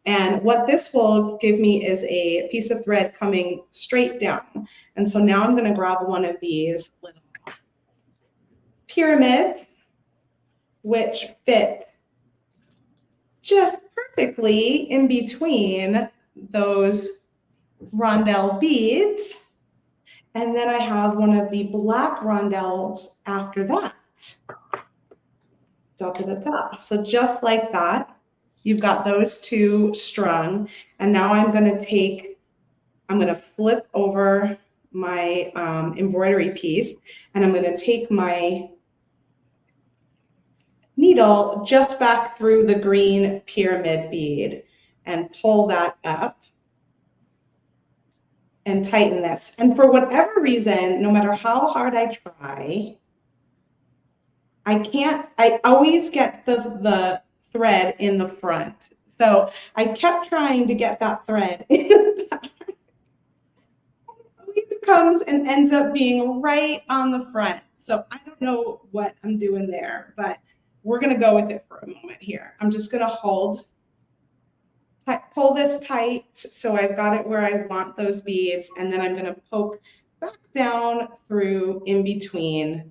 And what this will give me is a piece of thread coming straight down. And so now I'm going to grab one of these little pyramids, which fit just perfectly in between those rondelle beads. And then I have one of the black rondelles after that. Da, da, da, da. So just like that. You've got those 2 strung, and now I'm going to flip over my embroidery piece, and I'm going to take my needle just back through the green pyramid bead and pull that up and tighten this. And for whatever reason, no matter how hard I try, I always get the thread in the front. So I kept trying to get that thread in the back. It comes and ends up being right on the front. So I don't know what I'm doing there, but we're going to go with it for a moment here. I'm just going to pull this tight so I've got it where I want those beads, and then I'm going to poke back down through in between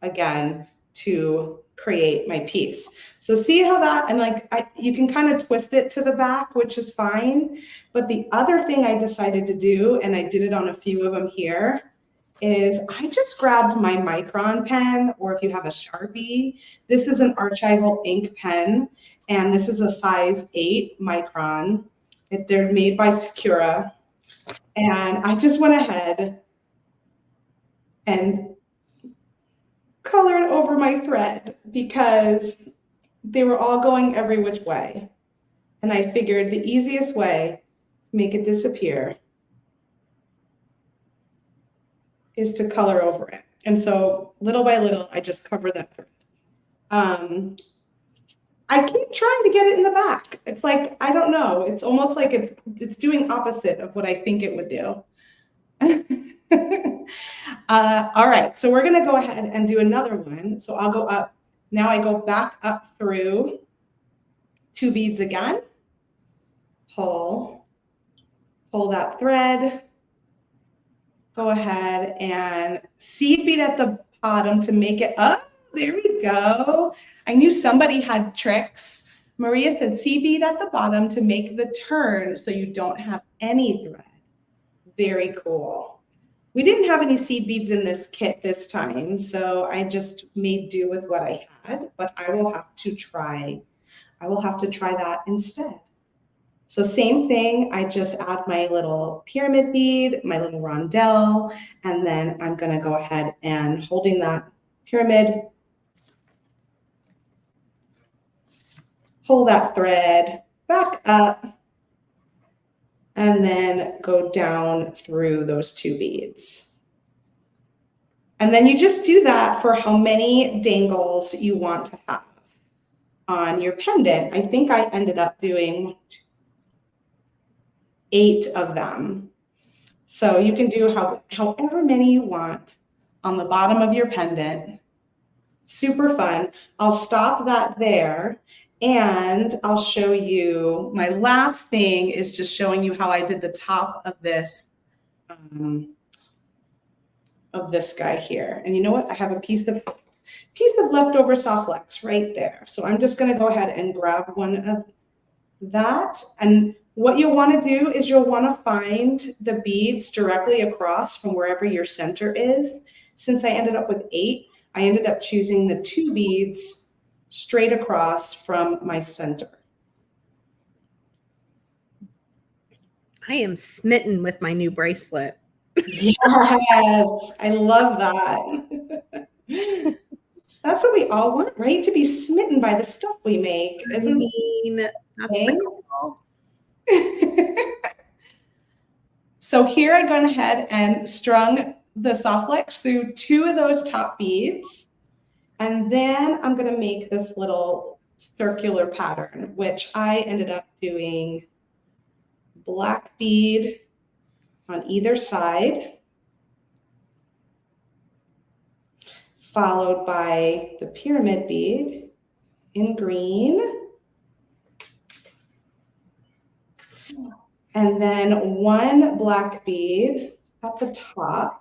again to create my piece. So see how that, and you can kind of twist it to the back, which is fine. But the other thing I decided to do, and I did it on a few of them here, is I just grabbed my Micron pen, or if you have a Sharpie, this is an archival ink pen, and this is a size 8 micron. They're made by Secura. And I just went ahead and colored over my thread because they were all going every which way. And I figured the easiest way to make it disappear is to color over it. And so little by little, I just cover that thread. I keep trying to get it in the back. It's like, I don't know. It's almost like it's doing opposite of what I think it would do. All right, so we're going to go ahead and do another one. So I'll go up. Now I go back up through 2 beads again. Pull that thread. Go ahead and seed bead at the bottom to make it up. There we go. I knew somebody had tricks. Maria said seed bead at the bottom to make the turn so you don't have any thread. Very cool. We didn't have any seed beads in this kit this time, so I just made do with what I had, but I will have to try that instead. So same thing, I just add my little pyramid bead, my little rondelle, and then I'm gonna go ahead and holding that pyramid, pull that thread back up, and then go down through those 2 beads. And then you just do that for how many dangles you want to have on your pendant. I think I ended up doing 8 of them. So you can do however many you want on the bottom of your pendant. Super fun. I'll stop that there and I'll show you, my last thing is just showing you how I did the top of this guy here. And you know what? I have a piece of leftover soft flex right there. So I'm just going to go ahead and grab one of that. And what you'll want to do is you'll want to find the beads directly across from wherever your center is. Since I ended up with 8, I ended up choosing the 2 beads straight across from my center. I am smitten with my new bracelet. Yes, I love that. That's what we all want, right? To be smitten by the stuff we make. That's the goal. So here I went ahead and strung the soft flex through 2 of those top beads. And then I'm going to make this little circular pattern, which I ended up doing black bead on either side, followed by the pyramid bead in green, and then 1 black bead at the top.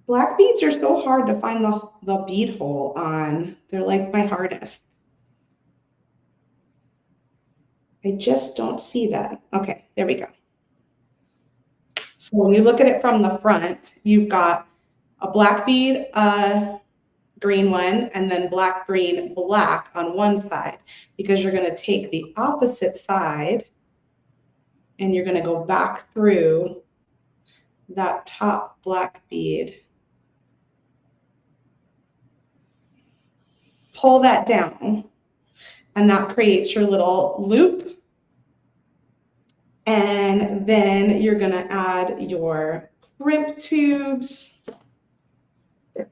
Black beads are so hard to find the bead hole on. They're like my hardest. I just don't see that. Okay, there we go. So when you look at it from the front, you've got a black bead, green one, and then black, green, black on one side, because you're going to take the opposite side and you're going to go back through that top black bead. Pull that down, and that creates your little loop. And then you're going to add your crimp tubes. I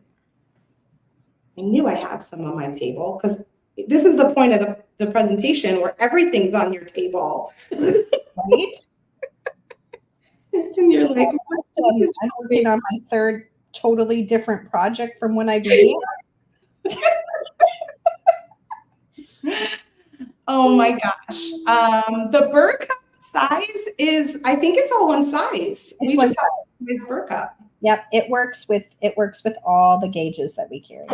knew I had some on my table, because this is the point of the presentation where everything's on your table. Right? And you're like, I'm working on my 3rd totally different project from when I began. Oh my gosh. The burr cup size is, I think it's all one size. We just have this burr cup. Yep, it works with all the gauges that we carry.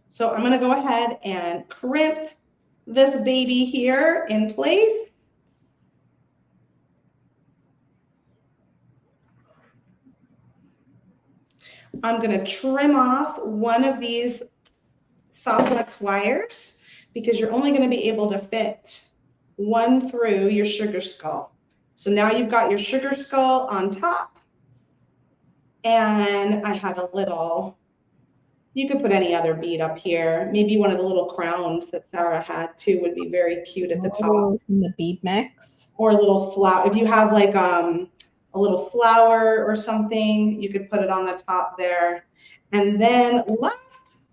So I'm going to go ahead and crimp this baby here in place. I'm going to trim off one of these soft flex wires, because you're only going to be able to fit one through your sugar skull. So now you've got your sugar skull on top, and I have a little, you could put any other bead up here. Maybe one of the little crowns that Sara had too would be very cute at the top. In the bead mix. Or a little flower. If you have like a little flower or something, you could put it on the top there. And then last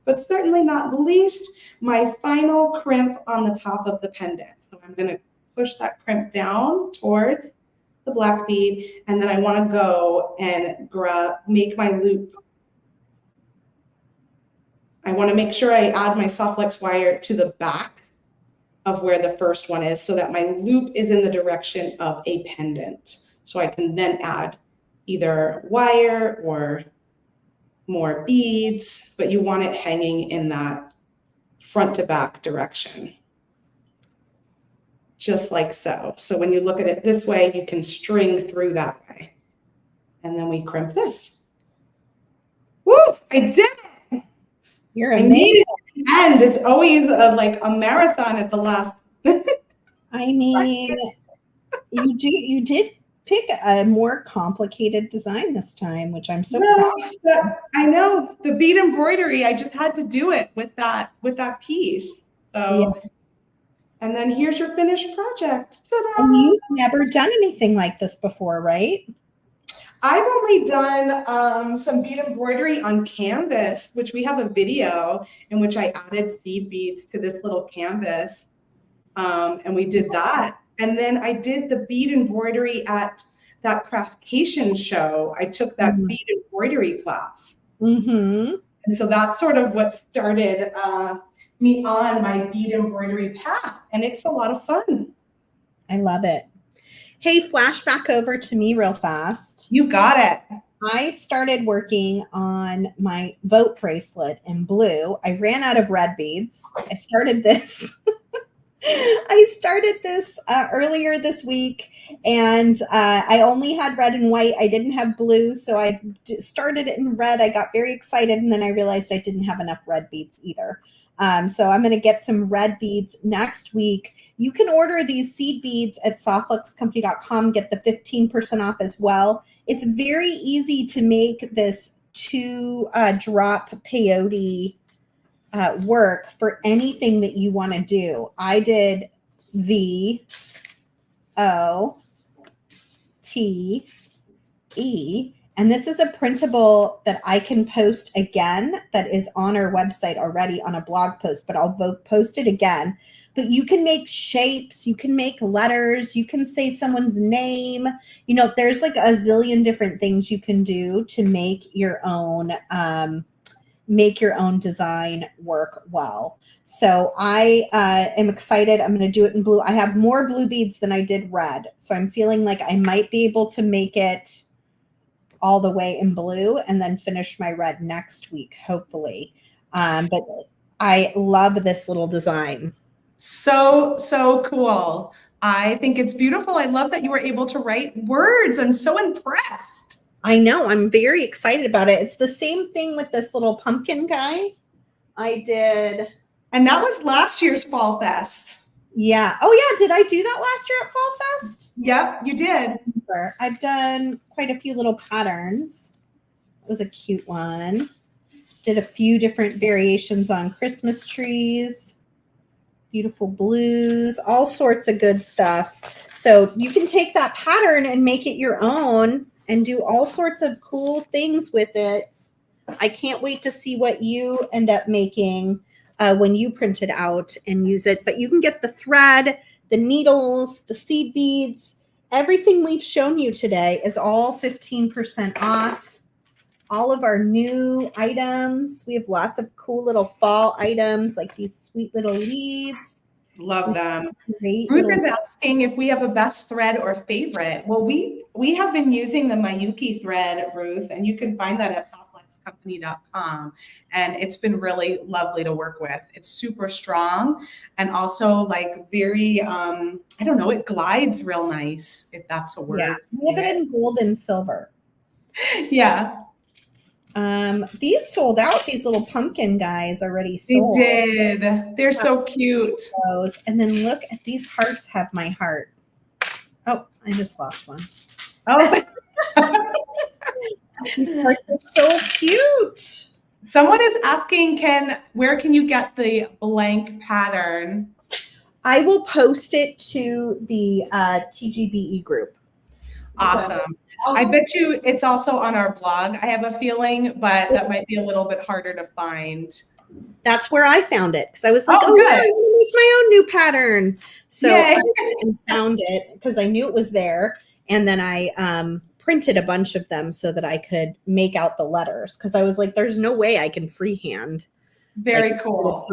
but certainly not least, my final crimp on the top of the pendant. So I'm going to push that crimp down towards the black bead, and then I want to go and make my loop. I want to make sure I add my soft flex wire to the back of where the first one is, so that my loop is in the direction of a pendant. So I can then add either wire or more beads, but you want it hanging in that front to back direction. Just like so. So when you look at it this way, you can string through that way. And then we crimp this. Woo! I did it! You're amazing. And it's always like a marathon at the last. I mean, you did pick a more complicated design this time, which I'm so proud of. I know the bead embroidery. I just had to do it with that piece. So, yeah. And then here's your finished project. Ta-da! And you've never done anything like this before, right? I've only done some bead embroidery on canvas, which we have a video in which I added seed beads to this little canvas. And we did that. And then I did the bead embroidery at that Craftcation show. I took that bead embroidery class. And so that's sort of what started me on my bead embroidery path. And it's a lot of fun. I love it. Hey, flashback over to me real fast. You got it. I started working on my vote bracelet in blue. I ran out of red beads. I started this. Earlier this week, and I only had red and white. I didn't have blue, so I started it in red. I got very excited, and then I realized I didn't have enough red beads either. So I'm going to get some red beads next week. You can order these seed beads at softluxcompany.com, get the 15% off as well. It's very easy to make this 2-drop peyote work for anything that you want to do. I did VOTE, and this is a printable that I can post again that is on our website already on a blog post, but I'll post it again. But you can make shapes, you can make letters, you can say someone's name. You know, there's like a zillion different things you can do to make your own design work well. So I am excited. I'm going to do it in blue. I have more blue beads than I did red. So I'm feeling like I might be able to make it all the way in blue and then finish my red next week, hopefully. But I love this little design. So cool. I think it's beautiful. I love that you were able to write words. I'm so impressed. I know. I'm very excited about it. It's the same thing with this little pumpkin guy. I did. And that was last year's Fall Fest. Yeah. Oh, yeah. Did I do that last year at Fall Fest? Yep, you did. I've done quite a few little patterns. It was a cute one. Did a few different variations on Christmas trees. Beautiful blues. All sorts of good stuff. So you can take that pattern and make it your own and do all sorts of cool things with it. I can't wait to see what you end up making when you print it out and use it. But you can get the thread, the needles, the seed beads. Everything we've shown you today is all 15% off. All of our new items. We have lots of cool little fall items like these sweet little leaves. Love them. Ruth is asking if we have a best thread or favorite. Well, we have been using the Miyuki thread, Ruth, and you can find that at softluxcompany.com. And it's been really lovely to work with. It's super strong and also like very, I don't know, it glides real nice, if that's a word. Yeah, we have it in gold and silver. Yeah. These sold out. These little pumpkin guys already sold. They did. They're so cute. And then look at these hearts have my heart. Oh, I just lost one. Oh. These hearts are so cute. Someone is asking, where can you get the blank pattern? I will post it to the TGBE group. Awesome. I bet you it's also on our blog, I have a feeling, but that might be a little bit harder to find. That's where I found it because I was like, I'm going to make my own new pattern. So I found it because I knew it was there. And then I printed a bunch of them so that I could make out the letters because I was like, there's no way I can freehand. Very cool.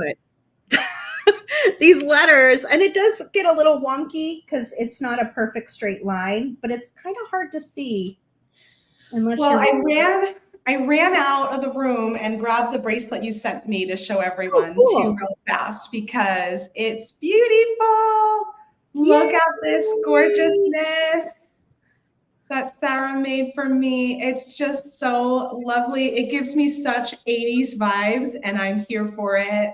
These letters, and it does get a little wonky because it's not a perfect straight line, but it's kind of hard to see. Well, I ran out of the room and grabbed the bracelet you sent me to show everyone too real fast because it's beautiful. Look at this gorgeousness that Sara made for me. It's just so lovely. It gives me such 80s vibes and I'm here for it.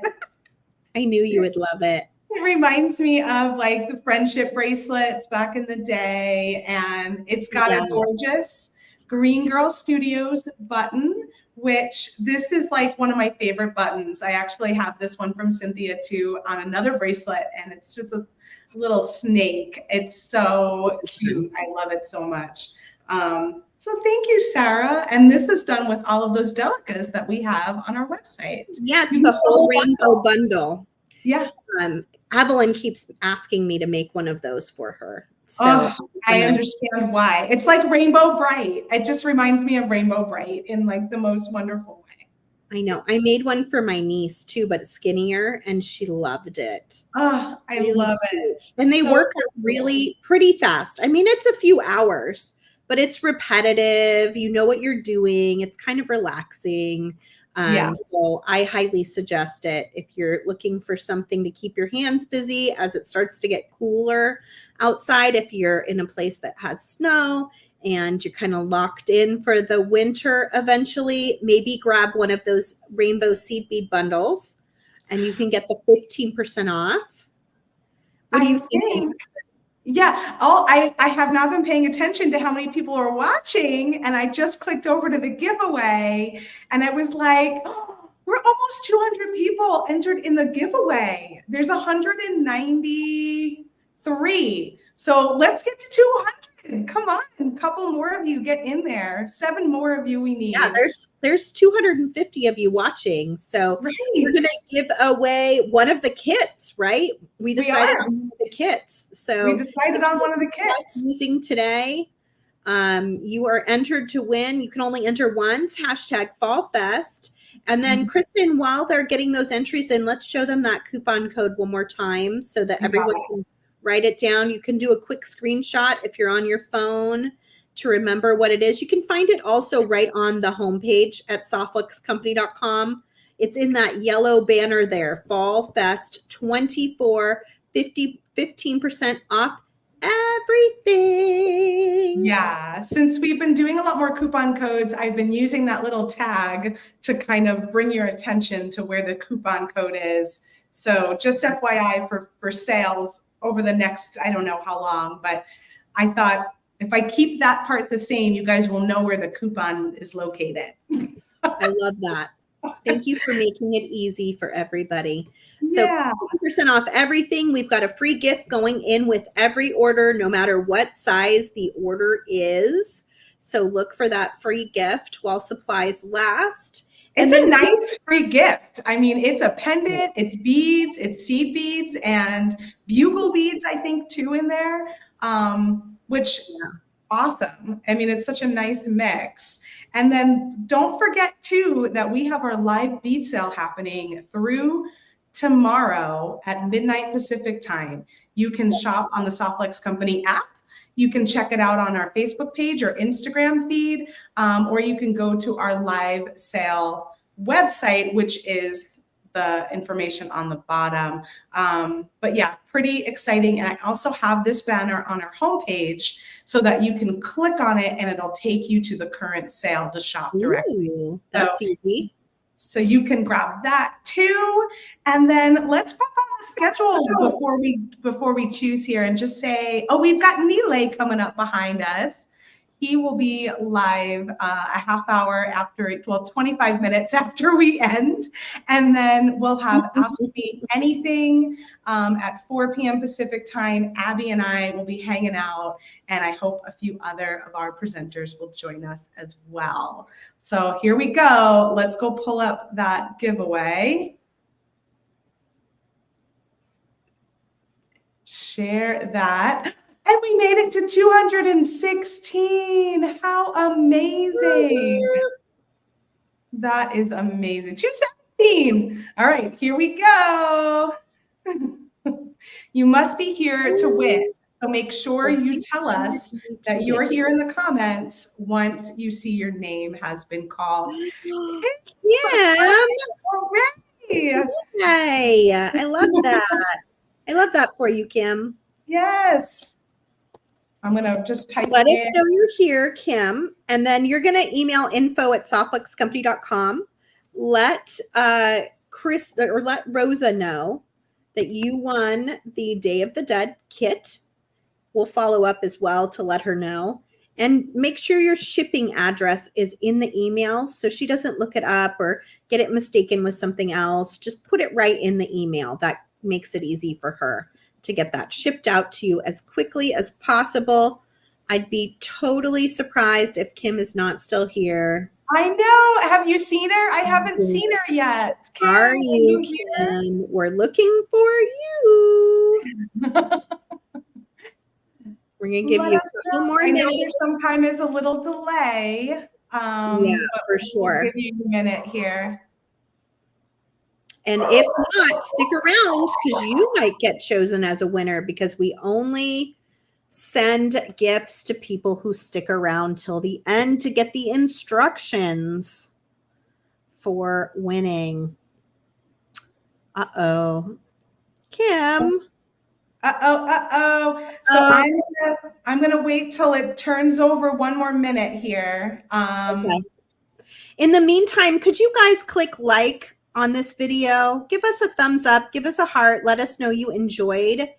I knew you would love it. It reminds me of like the friendship bracelets back in the day, and it's got a gorgeous Green Girl Studios button, which this is like one of my favorite buttons. I actually have this one from Cynthia too on another bracelet, and it's just a little snake. It's so cute. I love it so much. So thank you, Sara. And this is done with all of those delicas that we have on our website. Yeah, it's the whole rainbow bundle. Yeah. Evelyn keeps asking me to make one of those for her. So I understand why. It's like Rainbow Bright. It just reminds me of Rainbow Bright in like the most wonderful way. I know. I made one for my niece too, but skinnier, and she loved it. Oh, I love it. And they work really pretty fast. I mean, it's a few hours, but it's repetitive. You know what you're doing. It's kind of relaxing. So I highly suggest it if you're looking for something to keep your hands busy as it starts to get cooler outside. If you're in a place that has snow and you're kind of locked in for the winter eventually, maybe grab one of those rainbow seed bead bundles and you can get the 15% off. What do you think? Yeah. Oh, I have not been paying attention to how many people are watching. And I just clicked over to the giveaway and I was like, oh, we're almost 200 people entered in the giveaway. There's 193. So let's get to 200. Come on, a couple more of you get in there. 7 more of you we need. Yeah, there's 250 of you watching. So we're going to give away one of the kits, right? We decided on one of the kits. So we decided on one of the kits. Using today, you are entered to win. You can only enter once, #FallFest. And then Kristen, while they're getting those entries in, let's show them that coupon code one more time so that everyone can write it down. You can do a quick screenshot if you're on your phone to remember what it is. You can find it also right on the homepage at softluxcompany.com. It's in that yellow banner there, Fall Fest 24, 15% off everything. Yeah, since we've been doing a lot more coupon codes, I've been using that little tag to kind of bring your attention to where the coupon code is. So just FYI for sales over the next, I don't know how long, but I thought if I keep that part the same, you guys will know where the coupon is located. I love that. Thank you for making it easy for everybody. So 50% off everything. We've got a free gift going in with every order, no matter what size the order is. So look for that free gift while supplies last. It's a nice free gift. I mean, it's a pendant, it's beads, it's seed beads, and bugle beads, I think, too, in there, which awesome. I mean, it's such a nice mix. And then don't forget, too, that we have our live bead sale happening through tomorrow at midnight Pacific time. You can shop on the Softlex Company app. You can check it out on our Facebook page or Instagram feed, or you can go to our live sale website, which is the information on the bottom. But yeah, pretty exciting. And I also have this banner on our homepage so that you can click on it and it'll take you to the current sale to shop directly. Ooh, that's easy. So you can grab that too. And then let's pop on the schedule before we choose here and just say, oh, we've got Nile coming up behind us. He will be live a half hour after, 25 minutes after we end. And then we'll have Ask Me Anything at 4 p.m. Pacific time. Abby and I will be hanging out, and I hope a few other of our presenters will join us as well. So here we go. Let's go pull up that giveaway. Share that. And we made it to 216. How amazing. That is amazing. 217. All right, here we go. You must be here to win. So make sure you tell us that you're here in the comments once you see your name has been called. Yeah. Hooray! Hey, I love that. I love that for you, Kim. Yes. I'm going to just type Let us in. know you're here, Kim. And then you're going to email info@softluxcompany.com. Let Chris or let Rosa know that you won the Day of the Dead kit. We'll follow up as well to let her know. And make sure your shipping address is in the email so she doesn't look it up or get it mistaken with something else. Just put it right in the email. That makes it easy for her to get that shipped out to you as quickly as possible. I'd be totally surprised if Kim is not still here. I know. Have you seen her? I haven't seen her yet. Kim, are you, Kim? We're looking for you. We're going to give you a couple more minutes. I know there sometimes is a little delay. Yeah, for sure. We'll give you a minute here. And if not, stick around because you might get chosen as a winner because we only send gifts to people who stick around till the end to get the instructions for winning. Uh-oh. Kim. So I'm gonna wait till it turns over one more minute here. Okay. In the meantime, could you guys click like on this video? Give us a thumbs up, give us a heart, let us know you enjoyed.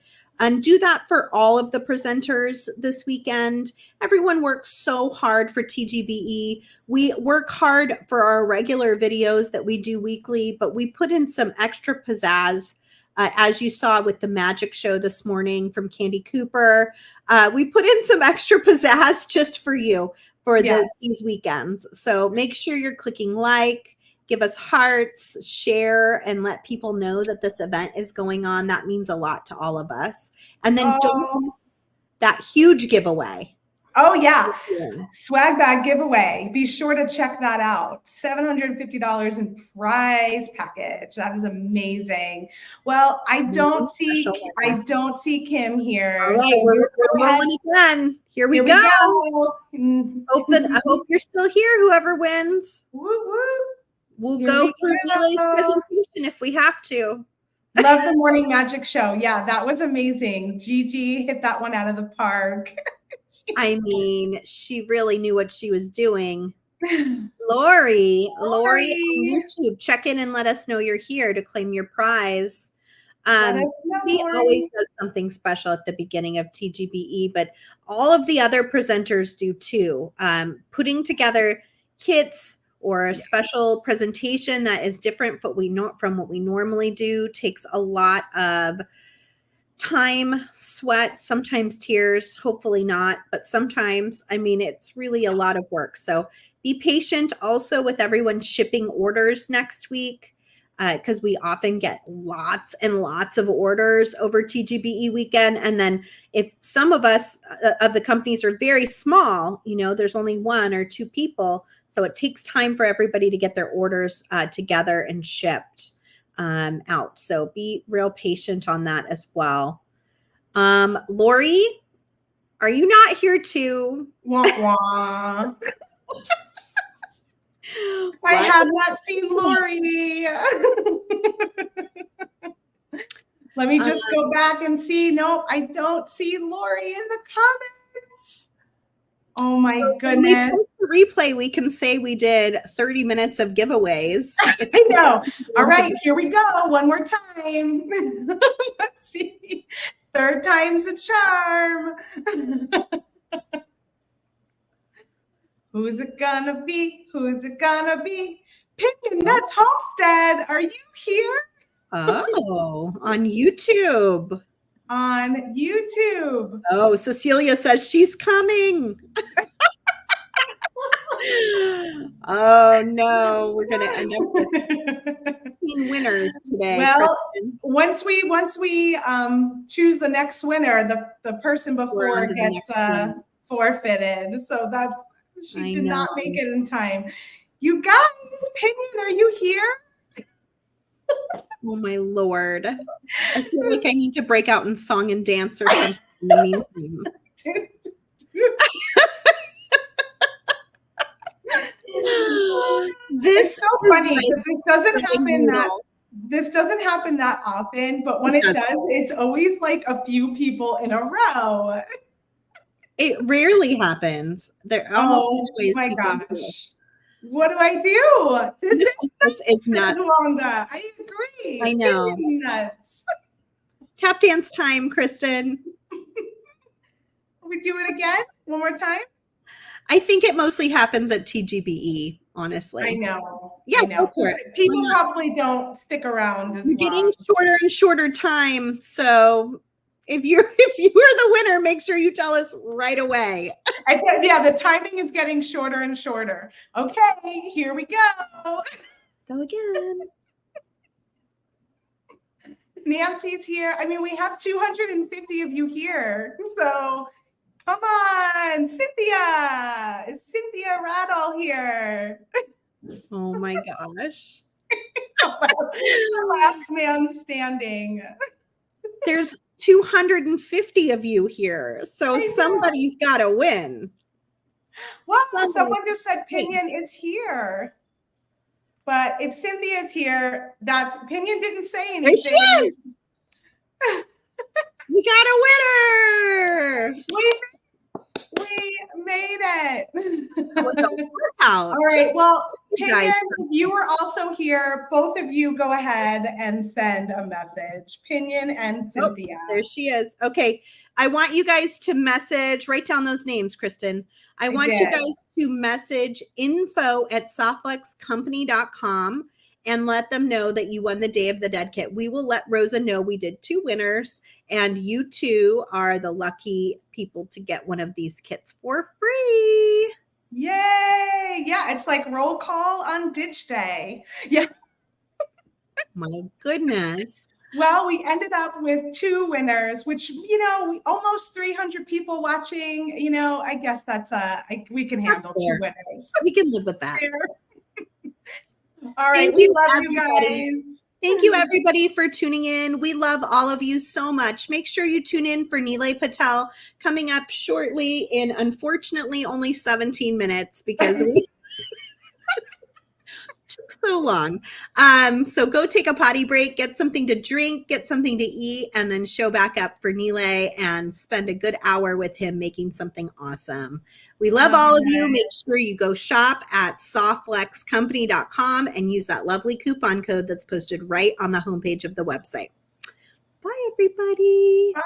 And do that for all of the presenters this weekend. Everyone works so hard for TGBE. We work hard for our regular videos that we do weekly, but we put in some extra pizzazz. As you saw with the magic show this morning from Candy Cooper, we put in some extra pizzazz just for you for these weekends. So make sure you're clicking like, give us hearts, share, and let people know that this event is going on. That means a lot to all of us. And then don't miss that huge giveaway. Oh, yeah. Swag bag giveaway. Be sure to check that out. $750 in prize package. That is amazing. Well, I don't see Kim here. All right, so we're rolling again. Here we go. I hope you're still here, whoever wins. Woo-woo. We'll go through Relay's presentation if we have to. Love the morning magic show. Yeah, that was amazing. Gigi hit that one out of the park. I mean, she really knew what she was doing. Lori on YouTube, check in and let us know you're here to claim your prize. He always does something special at the beginning of TGBE, but all of the other presenters do too. Putting together kits or a special presentation that is different from what we normally do takes a lot of time, sweat, sometimes tears, hopefully not, but sometimes, I mean, it's really a lot of work. So be patient also with everyone shipping orders next week because we often get lots and lots of orders over TGBE weekend. And then if some of us of the companies are very small, you know, there's only 1 or 2 people. So it takes time for everybody to get their orders together and shipped out. So be real patient on that as well. Lori, are you not here too? Wah, wah. I have not seen Lori. Let me just go back and see. No, I don't see Lori in the comments. Oh my goodness. When we post the replay, we can say we did 30 minutes of giveaways. I know. All right, here we go. One more time. Let's see. 3rd time's a charm. Who's it gonna be? Who's it gonna be? Pick Nuts Homestead. Are you here? Oh, on YouTube. On YouTube. Oh, Cecilia says she's coming. Oh no, we're gonna end up with winners today. Well, Kristen. once we choose the next winner, the person before gets forfeited. So that's she did not make it in time. You guys, Pinion, are you here? Oh my Lord. I feel like I need to break out in song and dance or something. in the meantime. It's so funny because this doesn't happen that often, but when it does, it's always like a few people in a row. It rarely happens. They're almost always my gosh. What do I do? This is nuts, Wanda. I agree. I know. Nuts. Tap dance time, Kristen. We do it again? One more time? I think it mostly happens at TGBE, honestly. I know. Yeah, go for it. People probably don't stick around as long. You're getting shorter and shorter time. So if you are the winner, make sure you tell us right away. Yeah, the timing is getting shorter and shorter. Okay, here we go. Go again. Nancy's here. I mean, we have 250 of you here. So come on, Cynthia. Is Cynthia Rattle here? Oh my gosh. The last man standing. There's 250 of you here. So somebody's got to win. Well, someone just said Pinion is here. But if Cynthia's here, Pinion didn't say anything. There she is. We got a winner. We made it. All right. Well, Pinion, you were also here. Both of you go ahead and send a message. Pinion and Cynthia. There she is. Okay. I want you guys to write down those names, Kristen. I want you guys to message info@softflexcompany.com and let them know that you won the Day of the Dead kit. We will let Rosa know we did 2 winners, and you 2 are the lucky people to get one of these kits for free. Yay! Yeah, it's like roll call on Ditch Day. Yeah. My goodness. Well, we ended up with 2 winners, which, we almost 300 people watching. I guess we can handle 2 winners. We can live with that. All right. We love you guys. Thank you, everybody, for tuning in. We love all of you so much. Make sure you tune in for Nilay Patel coming up shortly in, unfortunately, only 17 minutes because we took so long. So go take a potty break, get something to drink, get something to eat, and then show back up for Nilay and spend a good hour with him making something awesome. We love all of you. Make sure you go shop at softflexcompany.com and use that lovely coupon code that's posted right on the homepage of the website. Bye, everybody. Bye.